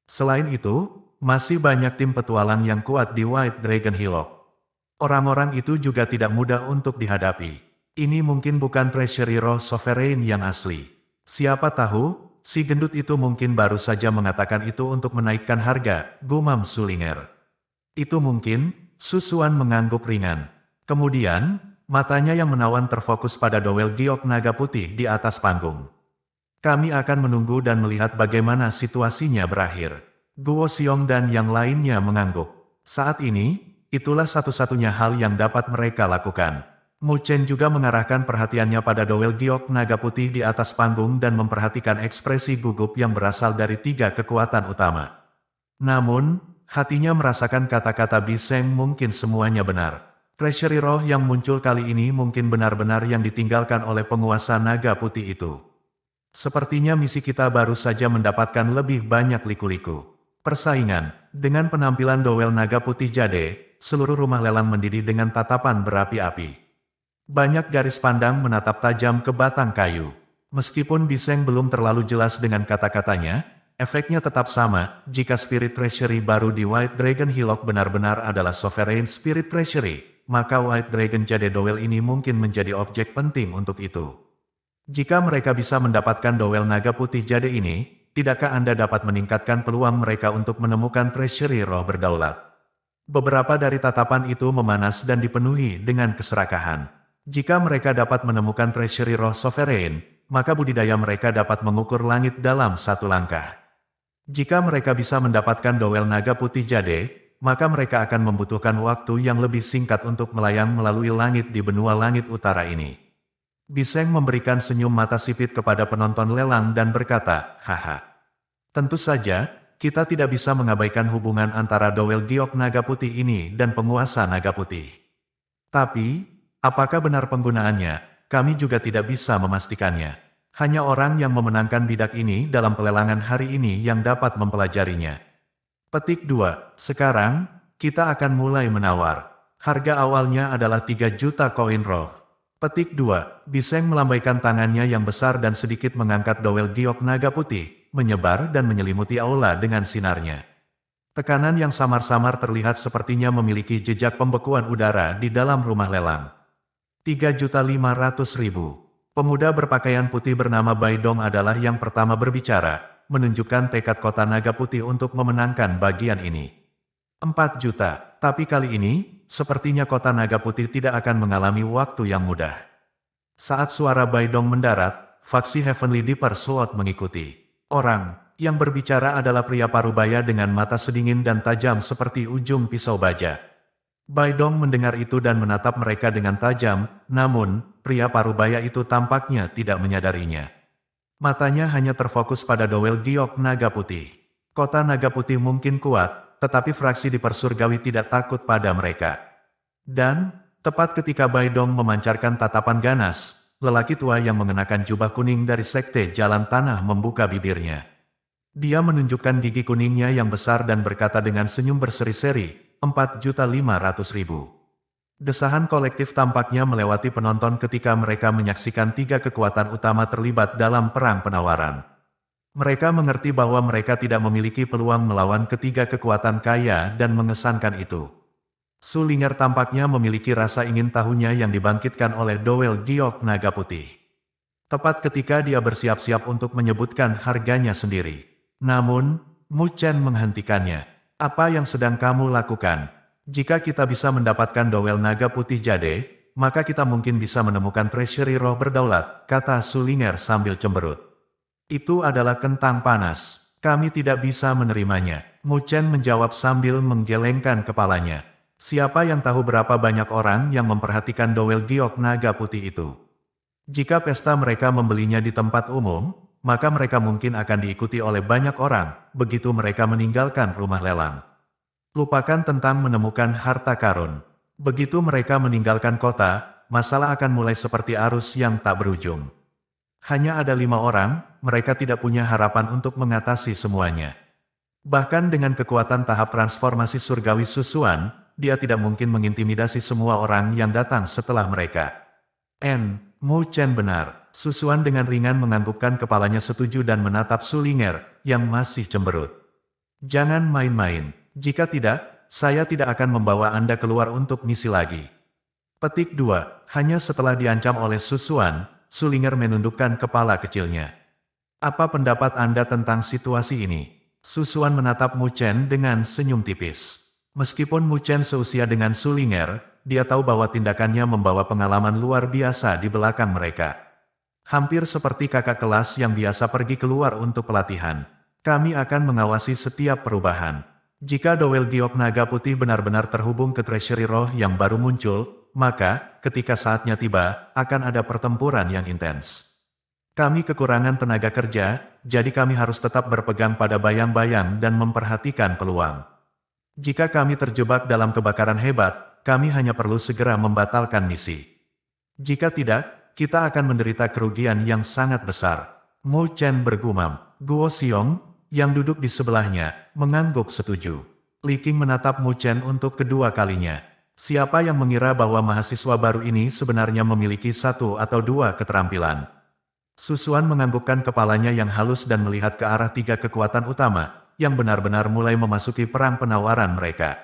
Selain itu, masih banyak tim petualang yang kuat di White Dragon Hillock. Orang-orang itu juga tidak mudah untuk dihadapi. Ini mungkin bukan treasury roh sovereign yang asli. Siapa tahu, si gendut itu mungkin baru saja mengatakan itu untuk menaikkan harga, gumam Sulinger. Itu mungkin, Susuan mengangguk ringan. Kemudian, matanya yang menawan terfokus pada Dowel Giok Naga Putih di atas panggung. Kami akan menunggu dan melihat bagaimana situasinya berakhir. Guo Xiong dan yang lainnya mengangguk. Saat ini, itulah satu-satunya hal yang dapat mereka lakukan. Mu Chen juga mengarahkan perhatiannya pada Dowel Giok Naga Putih di atas panggung dan memperhatikan ekspresi gugup yang berasal dari 3 kekuatan utama. Namun, hatinya merasakan kata-kata Biseng mungkin semuanya benar. Treasury roh yang muncul kali ini mungkin benar-benar yang ditinggalkan oleh penguasa Naga Putih itu. Sepertinya misi kita baru saja mendapatkan lebih banyak liku-liku. Persaingan, dengan penampilan Dowel Naga Putih Jade, seluruh rumah lelang mendidih dengan tatapan berapi-api. Banyak garis pandang menatap tajam ke batang kayu. Meskipun Biseng belum terlalu jelas dengan kata-katanya, efeknya tetap sama. Jika Spirit Treasury baru di White Dragon Hillock benar-benar adalah Sovereign Spirit Treasury, maka White Dragon Jade Dowel ini mungkin menjadi objek penting untuk itu. Jika mereka bisa mendapatkan Dowel Naga Putih Jade ini, tidakkah Anda dapat meningkatkan peluang mereka untuk menemukan Treasury roh berdaulat? Beberapa dari tatapan itu memanas dan dipenuhi dengan keserakahan. Jika mereka dapat menemukan treasury roh sovereign, maka budidaya mereka dapat mengukur langit dalam satu langkah. Jika mereka bisa mendapatkan dowel naga putih jade, maka mereka akan membutuhkan waktu yang lebih singkat untuk melayang melalui langit di benua langit utara ini. Biseng memberikan senyum mata sipit kepada penonton lelang dan berkata, haha. Tentu saja, kita tidak bisa mengabaikan hubungan antara dowel giok naga putih ini dan penguasa naga putih. Tapi, apakah benar penggunaannya? Kami juga tidak bisa memastikannya. Hanya orang yang memenangkan bidak ini dalam pelelangan hari ini yang dapat mempelajarinya. Petik 2. Sekarang, kita akan mulai menawar. Harga awalnya adalah 3 juta koin roh. Petik 2. Biseng melambaikan tangannya yang besar dan sedikit mengangkat dowel giok naga putih, menyebar dan menyelimuti aula dengan sinarnya. Tekanan yang samar-samar terlihat sepertinya memiliki jejak pembekuan udara di dalam rumah lelang. 3.500.000. Pemuda berpakaian putih bernama Baidong adalah yang pertama berbicara, menunjukkan tekad kota naga putih untuk memenangkan bagian ini. 4 juta, tapi kali ini, sepertinya kota naga putih tidak akan mengalami waktu yang mudah. Saat suara Baidong mendarat, faksi Heavenly Deeper Sword mengikuti. Orang yang berbicara adalah pria parubaya dengan mata sedingin dan tajam seperti ujung pisau baja. Baidong mendengar itu dan menatap mereka dengan tajam, namun, pria parubaya itu tampaknya tidak menyadarinya. Matanya hanya terfokus pada dowel giok naga putih. Kota naga putih mungkin kuat, tetapi fraksi di Persurgawi tidak takut pada mereka. Dan, tepat ketika Baidong memancarkan tatapan ganas, lelaki tua yang mengenakan jubah kuning dari Sekte Jalan Tanah membuka bibirnya. Dia menunjukkan gigi kuningnya yang besar dan berkata dengan senyum berseri-seri, 4.500.000. Desahan kolektif tampaknya melewati penonton ketika mereka menyaksikan 3 kekuatan utama terlibat dalam perang penawaran. Mereka mengerti bahwa mereka tidak memiliki peluang melawan ketiga kekuatan kaya dan mengesankan itu. Sulinger tampaknya memiliki rasa ingin tahunya yang dibangkitkan oleh dowel giok naga putih. Tepat ketika dia bersiap-siap untuk menyebutkan harganya sendiri. Namun, Mu Chen menghentikannya. Apa yang sedang kamu lakukan? Jika kita bisa mendapatkan dowel naga putih jade, maka kita mungkin bisa menemukan treasury roh berdaulat, kata Sulinger sambil cemberut. Itu adalah kentang panas. Kami tidak bisa menerimanya. Mu Chen menjawab sambil menggelengkan kepalanya. Siapa yang tahu berapa banyak orang yang memperhatikan dowel giok naga putih itu? Jika pesta mereka membelinya di tempat umum, maka mereka mungkin akan diikuti oleh banyak orang, begitu mereka meninggalkan rumah lelang. Lupakan tentang menemukan harta karun. Begitu mereka meninggalkan kota, masalah akan mulai seperti arus yang tak berujung. Hanya ada 5 orang, mereka tidak punya harapan untuk mengatasi semuanya. Bahkan dengan kekuatan tahap transformasi surgawi susuan, dia tidak mungkin mengintimidasi semua orang yang datang setelah mereka. Mu Chen benar. Susuan dengan ringan menganggukkan kepalanya setuju dan menatap Sulinger, yang masih cemberut. Jangan main-main. Jika tidak, saya tidak akan membawa Anda keluar untuk misi lagi. Petik 2. Hanya setelah diancam oleh Susuan, Sulinger menundukkan kepala kecilnya. Apa pendapat Anda tentang situasi ini? Susuan menatap Mu Chen dengan senyum tipis. Meskipun Mu Chen seusia dengan Sulinger, dia tahu bahwa tindakannya membawa pengalaman luar biasa di belakang mereka. Hampir seperti kakak kelas yang biasa pergi keluar untuk pelatihan. Kami akan mengawasi setiap perubahan. Jika dowel giok naga putih benar-benar terhubung ke treasury roh yang baru muncul, maka, ketika saatnya tiba, akan ada pertempuran yang intens. Kami kekurangan tenaga kerja, jadi kami harus tetap berpegang pada bayang-bayang dan memperhatikan peluang. Jika kami terjebak dalam kebakaran hebat, kami hanya perlu segera membatalkan misi. Jika tidak, kita akan menderita kerugian yang sangat besar. Mu Chen bergumam. Guo Xiong, yang duduk di sebelahnya, mengangguk setuju. Li Qing menatap Mu Chen untuk kedua kalinya. Siapa yang mengira bahwa mahasiswa baru ini sebenarnya memiliki 1 atau 2 keterampilan? Susuan menganggukkan kepalanya yang halus dan melihat ke arah 3 kekuatan utama, yang benar-benar mulai memasuki perang penawaran mereka.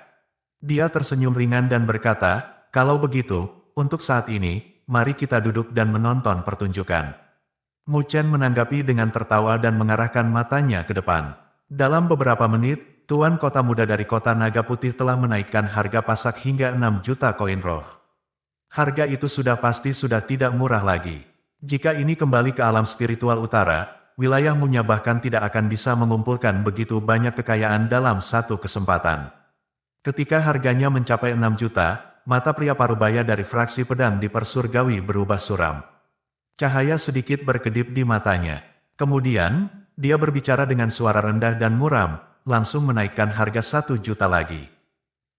Dia tersenyum ringan dan berkata, kalau begitu, untuk saat ini, mari kita duduk dan menonton pertunjukan. Mu Chen menanggapi dengan tertawa dan mengarahkan matanya ke depan. Dalam beberapa menit, Tuan Kota Muda dari Kota Naga Putih telah menaikkan harga pasak hingga 6 juta koin roh. Harga itu sudah pasti sudah tidak murah lagi. Jika ini kembali ke alam spiritual utara, wilayah Munya bahkan tidak akan bisa mengumpulkan begitu banyak kekayaan dalam satu kesempatan. Ketika harganya mencapai 6 juta, mata pria parubaya dari fraksi pedang di Persurgawi berubah suram. Cahaya sedikit berkedip di matanya. Kemudian, dia berbicara dengan suara rendah dan muram, langsung menaikkan harga 1 juta lagi.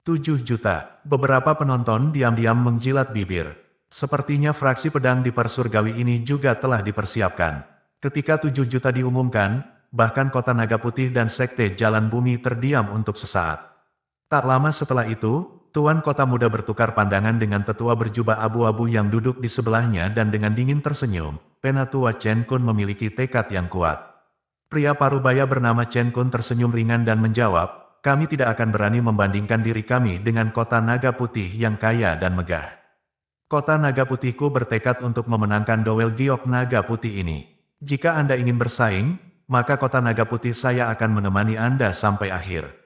7 juta. Beberapa penonton diam-diam menjilat bibir. Sepertinya fraksi pedang di Persurgawi ini juga telah dipersiapkan. Ketika 7 juta diumumkan, bahkan kota Naga Putih dan Sekte Jalan Bumi terdiam untuk sesaat. Tak lama setelah itu, Tuan Kota Muda bertukar pandangan dengan tetua berjubah abu-abu yang duduk di sebelahnya dan dengan dingin tersenyum. Penatua Chen Kun memiliki tekad yang kuat. Pria parubaya bernama Chen Kun tersenyum ringan dan menjawab, kami tidak akan berani membandingkan diri kami dengan kota Naga Putih yang kaya dan megah. Kota Naga Putihku bertekad untuk memenangkan duel giok Naga Putih ini. Jika Anda ingin bersaing, maka kota Naga Putih saya akan menemani Anda sampai akhir.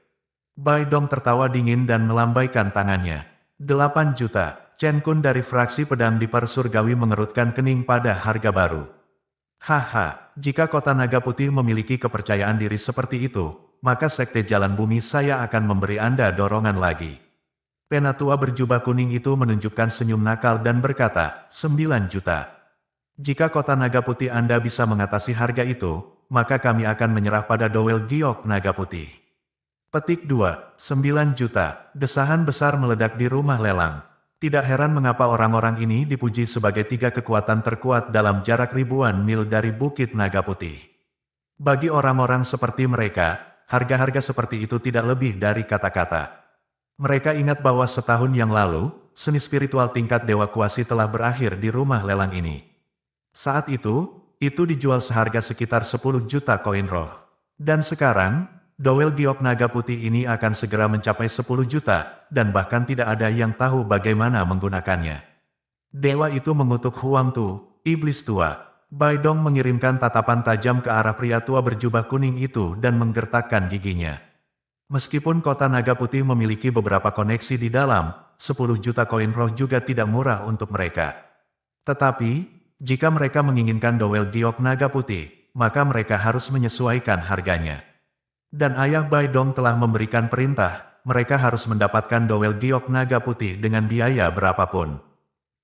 Bai Dong tertawa dingin dan melambaikan tangannya. 8 juta. Chen Kun dari fraksi pedang di Persurgawi mengerutkan kening pada harga baru. Haha, jika kota Naga Putih memiliki kepercayaan diri seperti itu, maka Sekte Jalan Bumi saya akan memberi Anda dorongan lagi. Penatua berjubah kuning itu menunjukkan senyum nakal dan berkata, 9 juta. Jika kota Naga Putih Anda bisa mengatasi harga itu, maka kami akan menyerah pada duel giok Naga Putih. Petik 2, 9 juta. Desahan besar meledak di rumah lelang. Tidak heran mengapa orang-orang ini dipuji sebagai 3 kekuatan terkuat dalam jarak ribuan mil dari Bukit Naga Putih. Bagi orang-orang seperti mereka, harga-harga seperti itu tidak lebih dari kata-kata. Mereka ingat bahwa setahun yang lalu, seni spiritual tingkat Dewa Kuasi telah berakhir di rumah lelang ini. Saat itu dijual seharga sekitar 10 juta koin roh. Dan sekarang, duel giok Naga Putih ini akan segera mencapai 10 juta, dan bahkan tidak ada yang tahu bagaimana menggunakannya. Dewa itu mengutuk Huang Tu, iblis tua. Bai Dong mengirimkan tatapan tajam ke arah pria tua berjubah kuning itu dan menggertakkan giginya. Meskipun kota Naga Putih memiliki beberapa koneksi di dalam, 10 juta koin roh juga tidak murah untuk mereka. Tetapi, jika mereka menginginkan duel giok Naga Putih, maka mereka harus menyesuaikan harganya. Dan ayah Bai Dong telah memberikan perintah, mereka harus mendapatkan duel giok Naga Putih dengan biaya berapapun.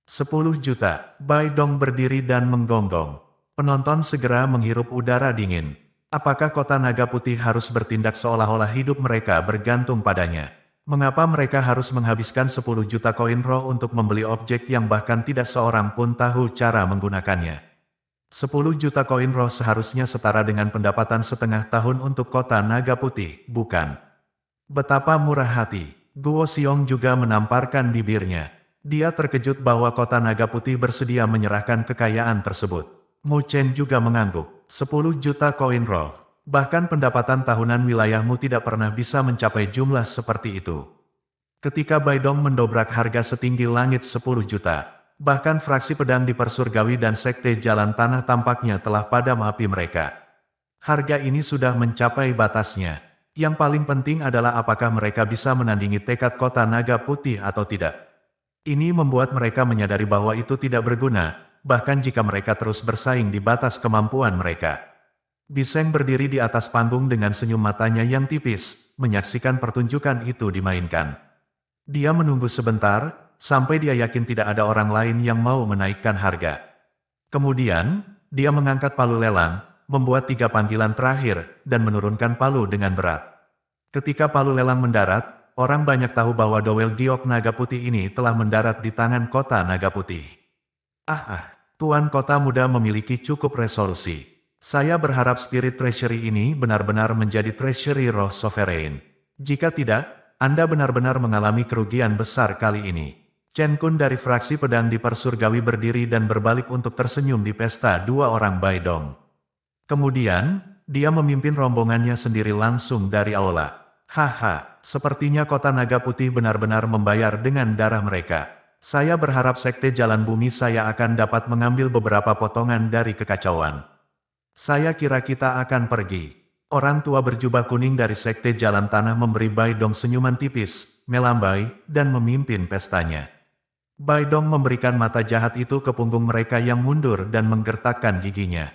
10 juta. Bai Dong berdiri dan menggonggong. Penonton segera menghirup udara dingin. Apakah kota Naga Putih harus bertindak seolah-olah hidup mereka bergantung padanya? Mengapa mereka harus menghabiskan 10 juta koin roh untuk membeli objek yang bahkan tidak seorang pun tahu cara menggunakannya? 10 juta koin roh seharusnya setara dengan pendapatan setengah tahun untuk kota Naga Putih, bukan? Betapa murah hati. Guo Xiong juga menamparkan bibirnya. Dia terkejut bahwa kota Naga Putih bersedia menyerahkan kekayaan tersebut. Mu Chen juga mengangguk. 10 juta koin roh. Bahkan pendapatan tahunan wilayahmu tidak pernah bisa mencapai jumlah seperti itu. Ketika Bai Dong mendobrak harga setinggi langit 10 juta, bahkan fraksi pedang di Persurgawi dan Sekte Jalan Tanah tampaknya telah padam api mereka. Harga ini sudah mencapai batasnya. Yang paling penting adalah apakah mereka bisa menandingi tekad kota Naga Putih atau tidak. Ini membuat mereka menyadari bahwa itu tidak berguna, bahkan jika mereka terus bersaing di batas kemampuan mereka. Biseng berdiri di atas panggung dengan senyum matanya yang tipis, menyaksikan pertunjukan itu dimainkan. Dia menunggu sebentar, sampai dia yakin tidak ada orang lain yang mau menaikkan harga. Kemudian, dia mengangkat palu lelang, membuat 3 panggilan terakhir, dan menurunkan palu dengan berat. Ketika palu lelang mendarat, orang banyak tahu bahwa duel giok Naga Putih ini telah mendarat di tangan kota Naga Putih. Tuan Kota Muda memiliki cukup resolusi. Saya berharap Spirit Treasury ini benar-benar menjadi Treasury Roh Sovereign. Jika tidak, Anda benar-benar mengalami kerugian besar kali ini. Chen Kun dari fraksi pedang di Persurgawi berdiri dan berbalik untuk tersenyum di pesta 2 orang Bai Dong. Kemudian, dia memimpin rombongannya sendiri langsung dari aula. Haha, sepertinya kota Naga Putih benar-benar membayar dengan darah mereka. Saya berharap Sekte Jalan Bumi saya akan dapat mengambil beberapa potongan dari kekacauan. Saya kira kita akan pergi. Orang tua berjubah kuning dari Sekte Jalan Tanah memberi Bai Dong senyuman tipis, melambai, dan memimpin pestanya. Bai Dong memberikan mata jahat itu ke punggung mereka yang mundur dan menggertakkan giginya.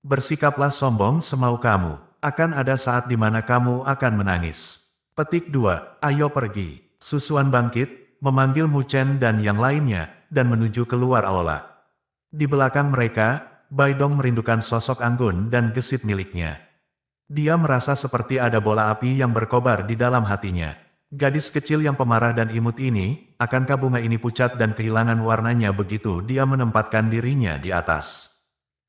Bersikaplah sombong semau kamu. Akan ada saat di mana kamu akan menangis. Petik 2. Ayo pergi. Susuan bangkit, memanggil Mu Chen dan yang lainnya, dan menuju keluar aula. Di belakang mereka, Bai Dong merindukan sosok anggun dan gesit miliknya. Dia merasa seperti ada bola api yang berkobar di dalam hatinya. Gadis kecil yang pemarah dan imut ini, akankah bunga ini pucat dan kehilangan warnanya begitu dia menempatkan dirinya di atas?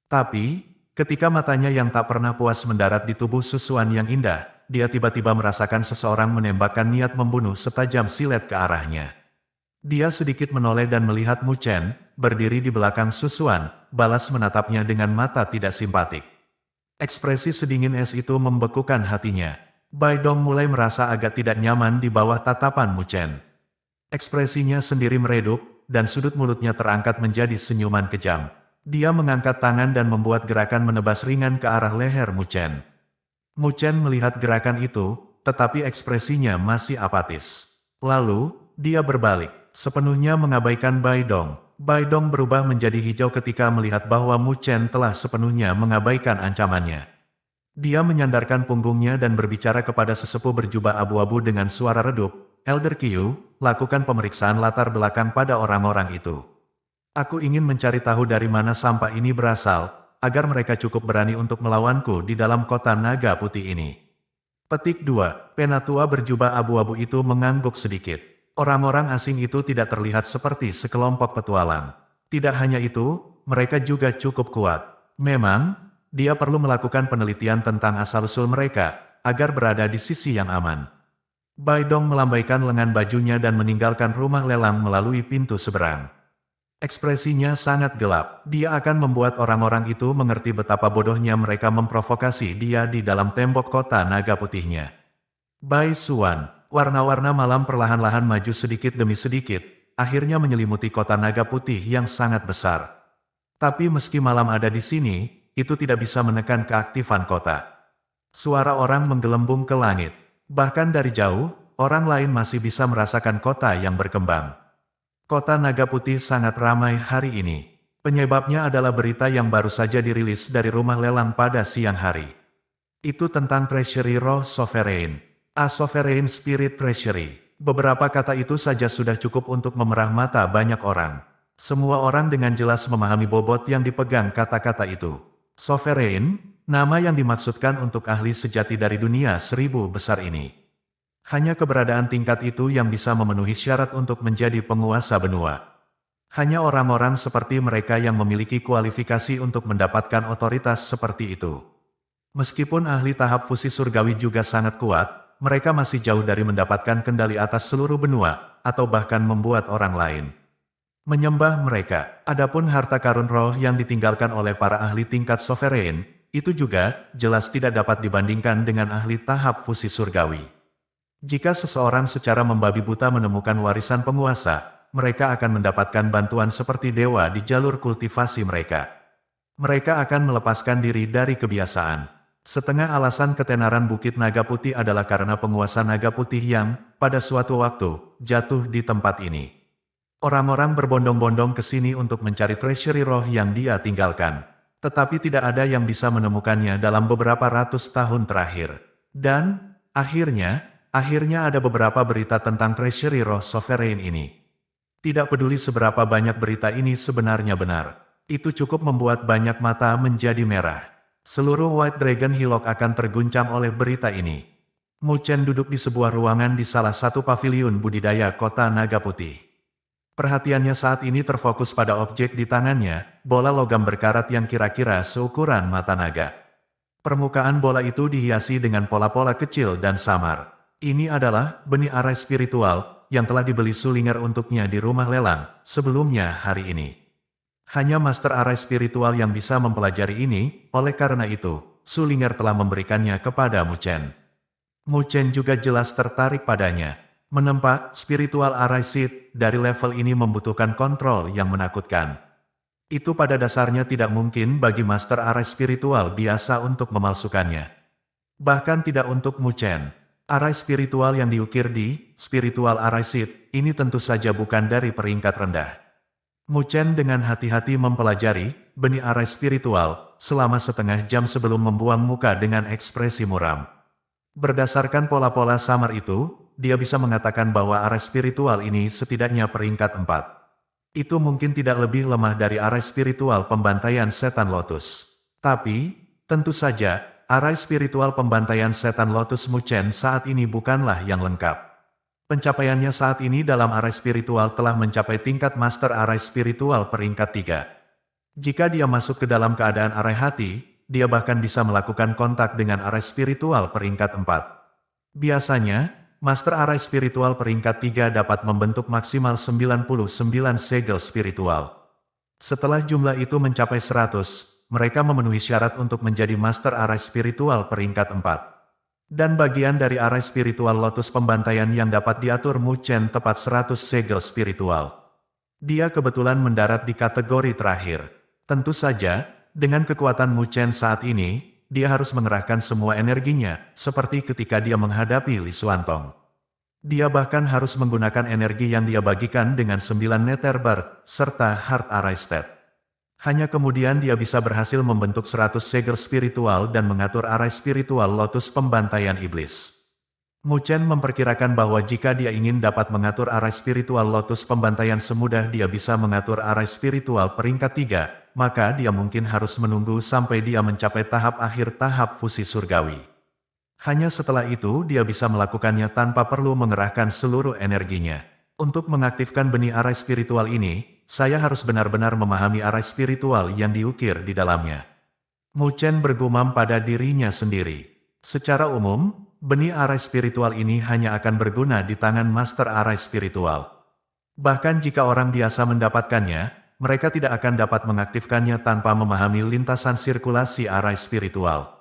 Tapi, ketika matanya yang tak pernah puas mendarat di tubuh susuan yang indah, dia tiba-tiba merasakan seseorang menembakkan niat membunuh setajam silet ke arahnya. Dia sedikit menoleh dan melihat Mu Chen, berdiri di belakang susuan, balas menatapnya dengan mata tidak simpatik. Ekspresi sedingin es itu membekukan hatinya. Bai Dong mulai merasa agak tidak nyaman di bawah tatapan Mu Chen. Ekspresinya sendiri meredup, dan sudut mulutnya terangkat menjadi senyuman kejam. Dia mengangkat tangan dan membuat gerakan menebas ringan ke arah leher Mu Chen. Mu Chen melihat gerakan itu, tetapi ekspresinya masih apatis. Lalu, dia berbalik, sepenuhnya mengabaikan Bai Dong. Bai Dong berubah menjadi hijau ketika melihat bahwa Mu Chen telah sepenuhnya mengabaikan ancamannya. Dia menyandarkan punggungnya dan berbicara kepada sesepuh berjubah abu-abu dengan suara redup, "Elder Qiu, lakukan pemeriksaan latar belakang pada orang-orang itu. Aku ingin mencari tahu dari mana sampah ini berasal, agar mereka cukup berani untuk melawanku di dalam kota naga putih ini." Petik 2. Penatua berjubah abu-abu itu mengangguk sedikit. Orang-orang asing itu tidak terlihat seperti sekelompok petualang. Tidak hanya itu, mereka juga cukup kuat. Memang, dia perlu melakukan penelitian tentang asal-usul mereka, agar berada di sisi yang aman. Bai Dong melambaikan lengan bajunya dan meninggalkan rumah lelang melalui pintu seberang. Ekspresinya sangat gelap. Dia akan membuat orang-orang itu mengerti betapa bodohnya mereka memprovokasi dia di dalam tembok kota naga putihnya. Bai Suan, warna-warna malam perlahan-lahan maju sedikit demi sedikit, akhirnya menyelimuti kota naga putih yang sangat besar. Tapi meski malam ada di sini, itu tidak bisa menekan keaktifan kota. Suara orang menggelembung ke langit. Bahkan dari jauh, orang lain masih bisa merasakan kota yang berkembang. Kota Naga Putih sangat ramai hari ini. Penyebabnya adalah berita yang baru saja dirilis dari rumah lelang pada siang hari. Itu tentang Treasury Roh Sovereign. A Sovereign Spirit Treasury. Beberapa kata itu saja sudah cukup untuk memerah mata banyak orang. Semua orang dengan jelas memahami bobot yang dipegang kata-kata itu. Sovereign, nama yang dimaksudkan untuk ahli sejati dari dunia 1000 besar ini. Hanya keberadaan tingkat itu yang bisa memenuhi syarat untuk menjadi penguasa benua. Hanya orang-orang seperti mereka yang memiliki kualifikasi untuk mendapatkan otoritas seperti itu. Meskipun ahli tahap fusi surgawi juga sangat kuat, mereka masih jauh dari mendapatkan kendali atas seluruh benua, atau bahkan membuat orang lain menyembah mereka. Adapun harta karun roh yang ditinggalkan oleh para ahli tingkat sovereign, itu juga jelas tidak dapat dibandingkan dengan ahli tahap fusi surgawi. Jika seseorang secara membabi buta menemukan warisan penguasa, mereka akan mendapatkan bantuan seperti dewa di jalur kultivasi mereka. Mereka akan melepaskan diri dari kebiasaan. Setengah alasan ketenaran Bukit Naga Putih adalah karena penguasa Naga Putih yang, pada suatu waktu, jatuh di tempat ini. Orang-orang berbondong-bondong ke sini untuk mencari treasury roh yang dia tinggalkan. Tetapi tidak ada yang bisa menemukannya dalam beberapa ratus tahun terakhir. Dan, akhirnya ada beberapa berita tentang treasury roh sovereign ini. Tidak peduli seberapa banyak berita ini sebenarnya benar. Itu cukup membuat banyak mata menjadi merah. Seluruh White Dragon Hillock akan terguncang oleh berita ini. Mu Chen duduk di sebuah ruangan di salah satu paviliun budidaya kota Naga Putih. Perhatiannya saat ini terfokus pada objek di tangannya, bola logam berkarat yang kira-kira seukuran mata naga. Permukaan bola itu dihiasi dengan pola-pola kecil dan samar. Ini adalah benih arai spiritual yang telah dibeli Sulinger untuknya di rumah lelang sebelumnya hari ini. Hanya master arai spiritual yang bisa mempelajari ini, oleh karena itu, Sulinger telah memberikannya kepada Mu Chen. Mu Chen juga jelas tertarik padanya. Menempa spiritual arai seed dari level ini membutuhkan kontrol yang menakutkan. Itu pada dasarnya tidak mungkin bagi master arai spiritual biasa untuk memalsukannya. Bahkan tidak untuk Mu Chen. Arai spiritual yang diukir di Spiritual Arai Seed ini tentu saja bukan dari peringkat rendah. Mu Chen dengan hati-hati mempelajari benih arai spiritual selama setengah jam sebelum membuang muka dengan ekspresi muram. Berdasarkan pola-pola samar itu, dia bisa mengatakan bahwa arai spiritual ini setidaknya peringkat 4. Itu mungkin tidak lebih lemah dari arai spiritual pembantaian setan lotus. Tapi, tentu saja, arai spiritual pembantaian setan lotus Mu Chen saat ini bukanlah yang lengkap. Pencapaiannya saat ini dalam arai spiritual telah mencapai tingkat master arai spiritual peringkat 3. Jika dia masuk ke dalam keadaan arai hati, dia bahkan bisa melakukan kontak dengan arai spiritual peringkat 4. Biasanya, master arai spiritual peringkat 3 dapat membentuk maksimal 99 segel spiritual. Setelah jumlah itu mencapai 100, mereka memenuhi syarat untuk menjadi master arai spiritual peringkat 4. Dan bagian dari arai spiritual lotus pembantaian yang dapat diatur Mu Chen tepat 100 segel spiritual. Dia kebetulan mendarat di kategori terakhir. Tentu saja, dengan kekuatan Mu Chen saat ini, dia harus mengerahkan semua energinya, seperti ketika dia menghadapi Li Xuantong. Dia bahkan harus menggunakan energi yang dia bagikan dengan 9 Netherburst, serta Heart Arai State. Hanya kemudian dia bisa berhasil membentuk 100 segel spiritual dan mengatur arai spiritual lotus pembantaian iblis. Mu Chen memperkirakan bahwa jika dia ingin dapat mengatur arai spiritual lotus pembantaian semudah dia bisa mengatur arai spiritual peringkat 3, maka dia mungkin harus menunggu sampai dia mencapai tahap akhir tahap fusi surgawi. Hanya setelah itu dia bisa melakukannya tanpa perlu mengerahkan seluruh energinya. Untuk mengaktifkan benih arai spiritual ini, saya harus benar-benar memahami arai spiritual yang diukir di dalamnya. Mu Chen bergumam pada dirinya sendiri. Secara umum, benih arai spiritual ini hanya akan berguna di tangan master arai spiritual. Bahkan jika orang biasa mendapatkannya, mereka tidak akan dapat mengaktifkannya tanpa memahami lintasan sirkulasi arai spiritual.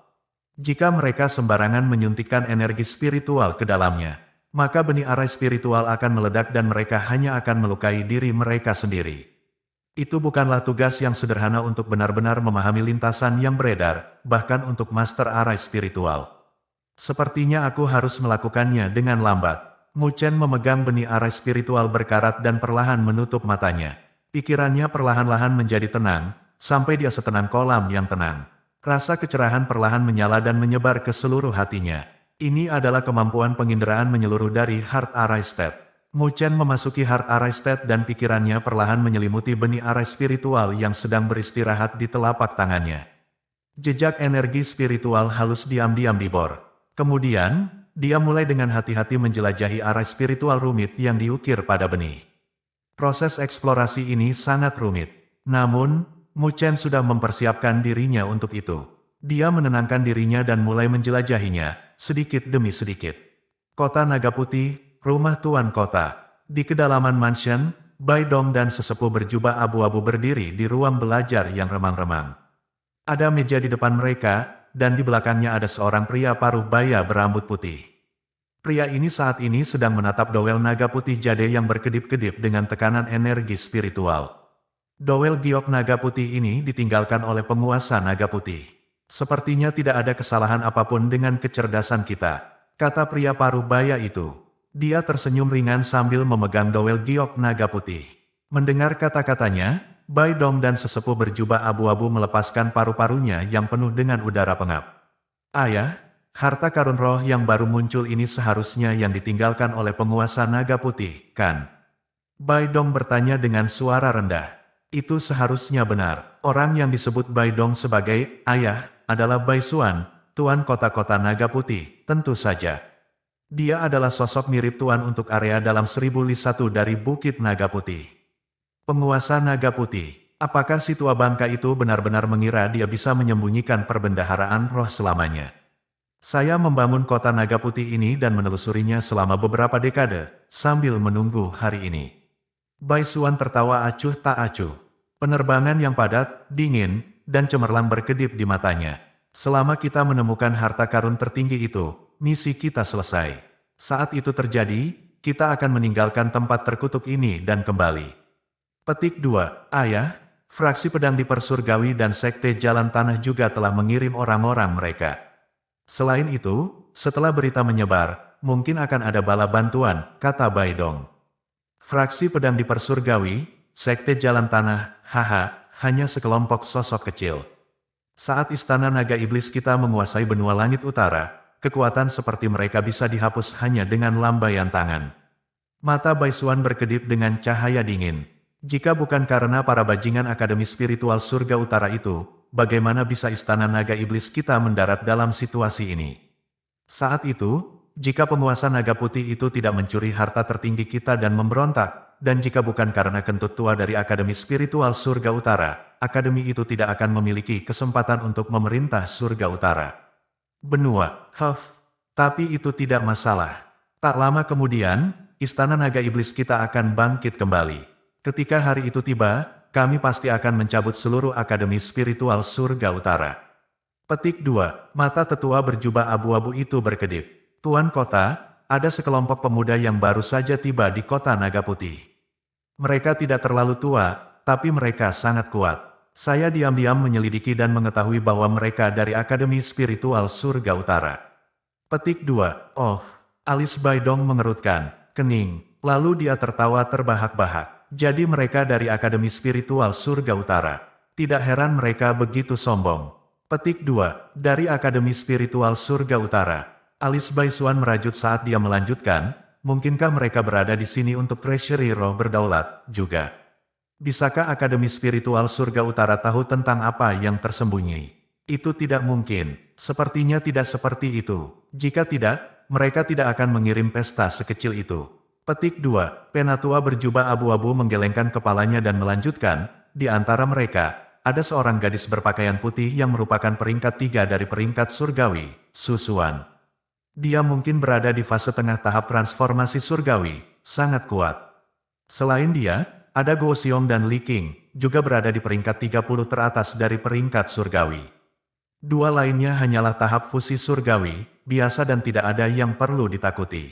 Jika mereka sembarangan menyuntikkan energi spiritual ke dalamnya, maka benih arai spiritual akan meledak dan mereka hanya akan melukai diri mereka sendiri. Itu bukanlah tugas yang sederhana untuk benar-benar memahami lintasan yang beredar, bahkan untuk master arai spiritual. Sepertinya aku harus melakukannya dengan lambat. Mu Chen memegang benih arai spiritual berkarat dan perlahan menutup matanya. Pikirannya perlahan-lahan menjadi tenang, sampai dia setenang kolam yang tenang. Rasa kecerahan perlahan menyala dan menyebar ke seluruh hatinya. Ini adalah kemampuan penginderaan menyeluruh dari Heart Arai State. Mu Chen memasuki Heart Arai State dan pikirannya perlahan menyelimuti benih arai spiritual yang sedang beristirahat di telapak tangannya. Jejak energi spiritual halus diam-diam dibor. Kemudian, dia mulai dengan hati-hati menjelajahi arai spiritual rumit yang diukir pada benih. Proses eksplorasi ini sangat rumit. Namun, Mu Chen sudah mempersiapkan dirinya untuk itu. Dia menenangkan dirinya dan mulai menjelajahinya, sedikit demi sedikit. Kota Naga Putih, rumah Tuan Kota. Di kedalaman mansion, Bai Dong dan sesepuh berjubah abu-abu berdiri di ruang belajar yang remang-remang. Ada meja di depan mereka, dan di belakangnya ada seorang pria paruh baya berambut putih. Pria ini saat ini sedang menatap Dowel Naga Putih Jade yang berkedip-kedip dengan tekanan energi spiritual. Dowel giok Naga Putih ini ditinggalkan oleh penguasa Naga Putih. Sepertinya tidak ada kesalahan apapun dengan kecerdasan kita, kata pria paruh baya itu. Dia tersenyum ringan sambil memegang Dowel giok Naga Putih. Mendengar kata-katanya, Bai Dong dan sesepuh berjubah abu-abu melepaskan paru-parunya yang penuh dengan udara pengap. Ayah, harta karun roh yang baru muncul ini seharusnya yang ditinggalkan oleh penguasa Naga Putih, kan? Bai Dong bertanya dengan suara rendah. Itu seharusnya benar. Orang yang disebut Bai Dong sebagai ayah adalah Bai Xuan, Tuan Kota-Kota Naga Putih, tentu saja. Dia adalah sosok mirip Tuan untuk area dalam 1000 li 1 dari Bukit Naga Putih. Penguasa Naga Putih, apakah si tua bangka itu benar-benar mengira dia bisa menyembunyikan perbendaharaan roh selamanya? Saya membangun kota Naga Putih ini dan menelusurinya selama beberapa dekade, sambil menunggu hari ini. Bai Xuan tertawa acuh tak acuh. Penerbangan yang padat, dingin, dan cemerlang berkedip di matanya. Selama kita menemukan harta karun tertinggi itu, misi kita selesai. Saat itu terjadi, kita akan meninggalkan tempat terkutuk ini dan kembali. Petik 2. Ayah, fraksi pedang di Persurgawi dan Sekte Jalan Tanah juga telah mengirim orang-orang mereka. Selain itu, setelah berita menyebar, mungkin akan ada bala bantuan, kata Baidong. Fraksi pedang di Persurgawi, Sekte Jalan Tanah, haha, hanya sekelompok sosok kecil. Saat Istana Naga Iblis kita menguasai benua langit utara, kekuatan seperti mereka bisa dihapus hanya dengan lambaian tangan. Mata Baisuan berkedip dengan cahaya dingin. Jika bukan karena para bajingan Akademi Spiritual Surga Utara itu, bagaimana bisa Istana Naga Iblis kita mendarat dalam situasi ini? Saat itu, jika penguasa naga putih itu tidak mencuri harta tertinggi kita dan memberontak, dan jika bukan karena kentut tua dari Akademi Spiritual Surga Utara, Akademi itu tidak akan memiliki kesempatan untuk memerintah Surga Utara. Benua, tapi itu tidak masalah. Tak lama kemudian, Istana Naga Iblis kita akan bangkit kembali. Ketika hari itu tiba, kami pasti akan mencabut seluruh Akademi Spiritual Surga Utara. Petik 2. Mata tetua berjubah abu-abu itu berkedip. Tuan Kota, ada sekelompok pemuda yang baru saja tiba di kota Naga Putih. Mereka tidak terlalu tua, tapi mereka sangat kuat. Saya diam-diam menyelidiki dan mengetahui bahwa mereka dari Akademi Spiritual Surga Utara. Petik 2. Oh, alis Baidong mengerutkan kening, lalu dia tertawa terbahak-bahak. Jadi mereka dari Akademi Spiritual Surga Utara. Tidak heran mereka begitu sombong. Petik 2. Dari Akademi Spiritual Surga Utara. Alis Baisuan merajut saat dia melanjutkan, mungkinkah mereka berada di sini untuk treasury roh berdaulat juga? Bisakah Akademi Spiritual Surga Utara tahu tentang apa yang tersembunyi? Itu tidak mungkin. Sepertinya tidak seperti itu. Jika tidak, mereka tidak akan mengirim pesta sekecil itu. Petik 2. Penatua berjubah abu-abu menggelengkan kepalanya dan melanjutkan, di antara mereka, ada seorang gadis berpakaian putih yang merupakan peringkat 3 dari peringkat surgawi, Susuan. Dia mungkin berada di fase tengah tahap transformasi surgawi, sangat kuat. Selain dia, ada Go Xiong dan Li Qing, juga berada di peringkat 30 teratas dari peringkat surgawi. Dua lainnya hanyalah tahap fusi surgawi, biasa dan tidak ada yang perlu ditakuti.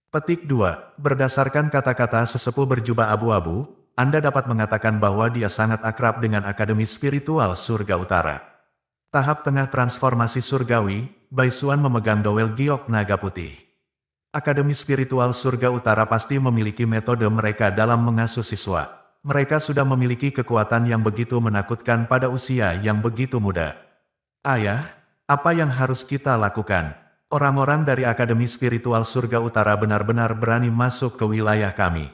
Petik 2. Berdasarkan kata-kata sesepuh berjubah abu-abu, Anda dapat mengatakan bahwa dia sangat akrab dengan Akademi Spiritual Surga Utara. Tahap tengah transformasi surgawi, Baisuan memegang Dowel Giok Naga Putih. Akademi Spiritual Surga Utara pasti memiliki metode mereka dalam mengasuh siswa. Mereka sudah memiliki kekuatan yang begitu menakutkan pada usia yang begitu muda. Ayah, apa yang harus kita lakukan? Orang-orang dari Akademi Spiritual Surga Utara benar-benar berani masuk ke wilayah kami.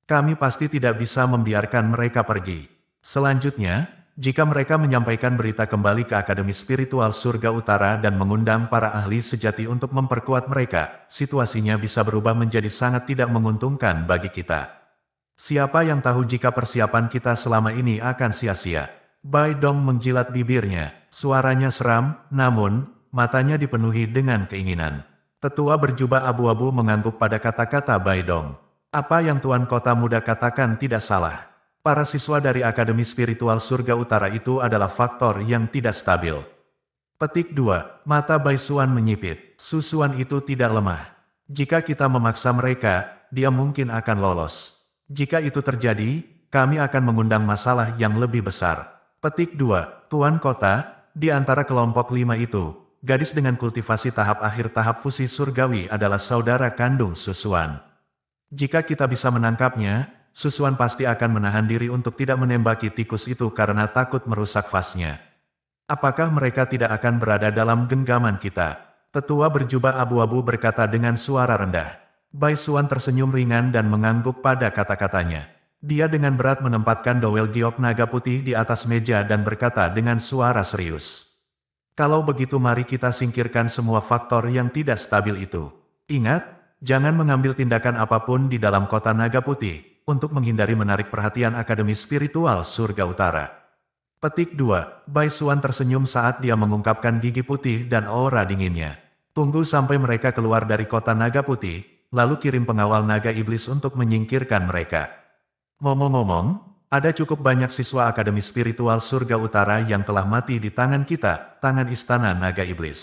Kami pasti tidak bisa membiarkan mereka pergi. Selanjutnya, jika mereka menyampaikan berita kembali ke Akademi Spiritual Surga Utara dan mengundang para ahli sejati untuk memperkuat mereka, situasinya bisa berubah menjadi sangat tidak menguntungkan bagi kita. Siapa yang tahu jika persiapan kita selama ini akan sia-sia? Baidong menjilat bibirnya, suaranya seram, namun, matanya dipenuhi dengan keinginan. Tetua berjubah abu-abu mengangguk pada kata-kata Baidong. Apa yang Tuan Kota Muda katakan tidak salah. Para siswa dari Akademi Spiritual Surga Utara itu adalah faktor yang tidak stabil. Petik 2. Mata Baisuan menyipit. Susuan itu tidak lemah. Jika kita memaksa mereka, dia mungkin akan lolos. Jika itu terjadi, kami akan mengundang masalah yang lebih besar. Petik 2. Tuan Kota, di antara kelompok 5 itu, gadis dengan kultivasi tahap akhir tahap fusi surgawi adalah saudara kandung Susuan. Jika kita bisa menangkapnya, Susuan pasti akan menahan diri untuk tidak menembaki tikus itu karena takut merusak fasnya. Apakah mereka tidak akan berada dalam genggaman kita? Tetua berjubah abu-abu berkata dengan suara rendah. Baisuan tersenyum ringan dan mengangguk pada kata-katanya. Dia dengan berat menempatkan Dowel Giok Naga Putih di atas meja dan berkata dengan suara serius. Kalau begitu mari kita singkirkan semua faktor yang tidak stabil itu. Ingat, jangan mengambil tindakan apapun di dalam kota Naga Putih, untuk menghindari menarik perhatian Akademi Spiritual Surga Utara. Petik 2. Baisuan tersenyum saat dia mengungkapkan gigi putih dan aura dinginnya. Tunggu sampai mereka keluar dari kota Naga Putih, lalu kirim pengawal Naga Iblis untuk menyingkirkan mereka. Ngomong-ngomong, ada cukup banyak siswa Akademi Spiritual Surga Utara yang telah mati di tangan kita, tangan Istana Naga Iblis.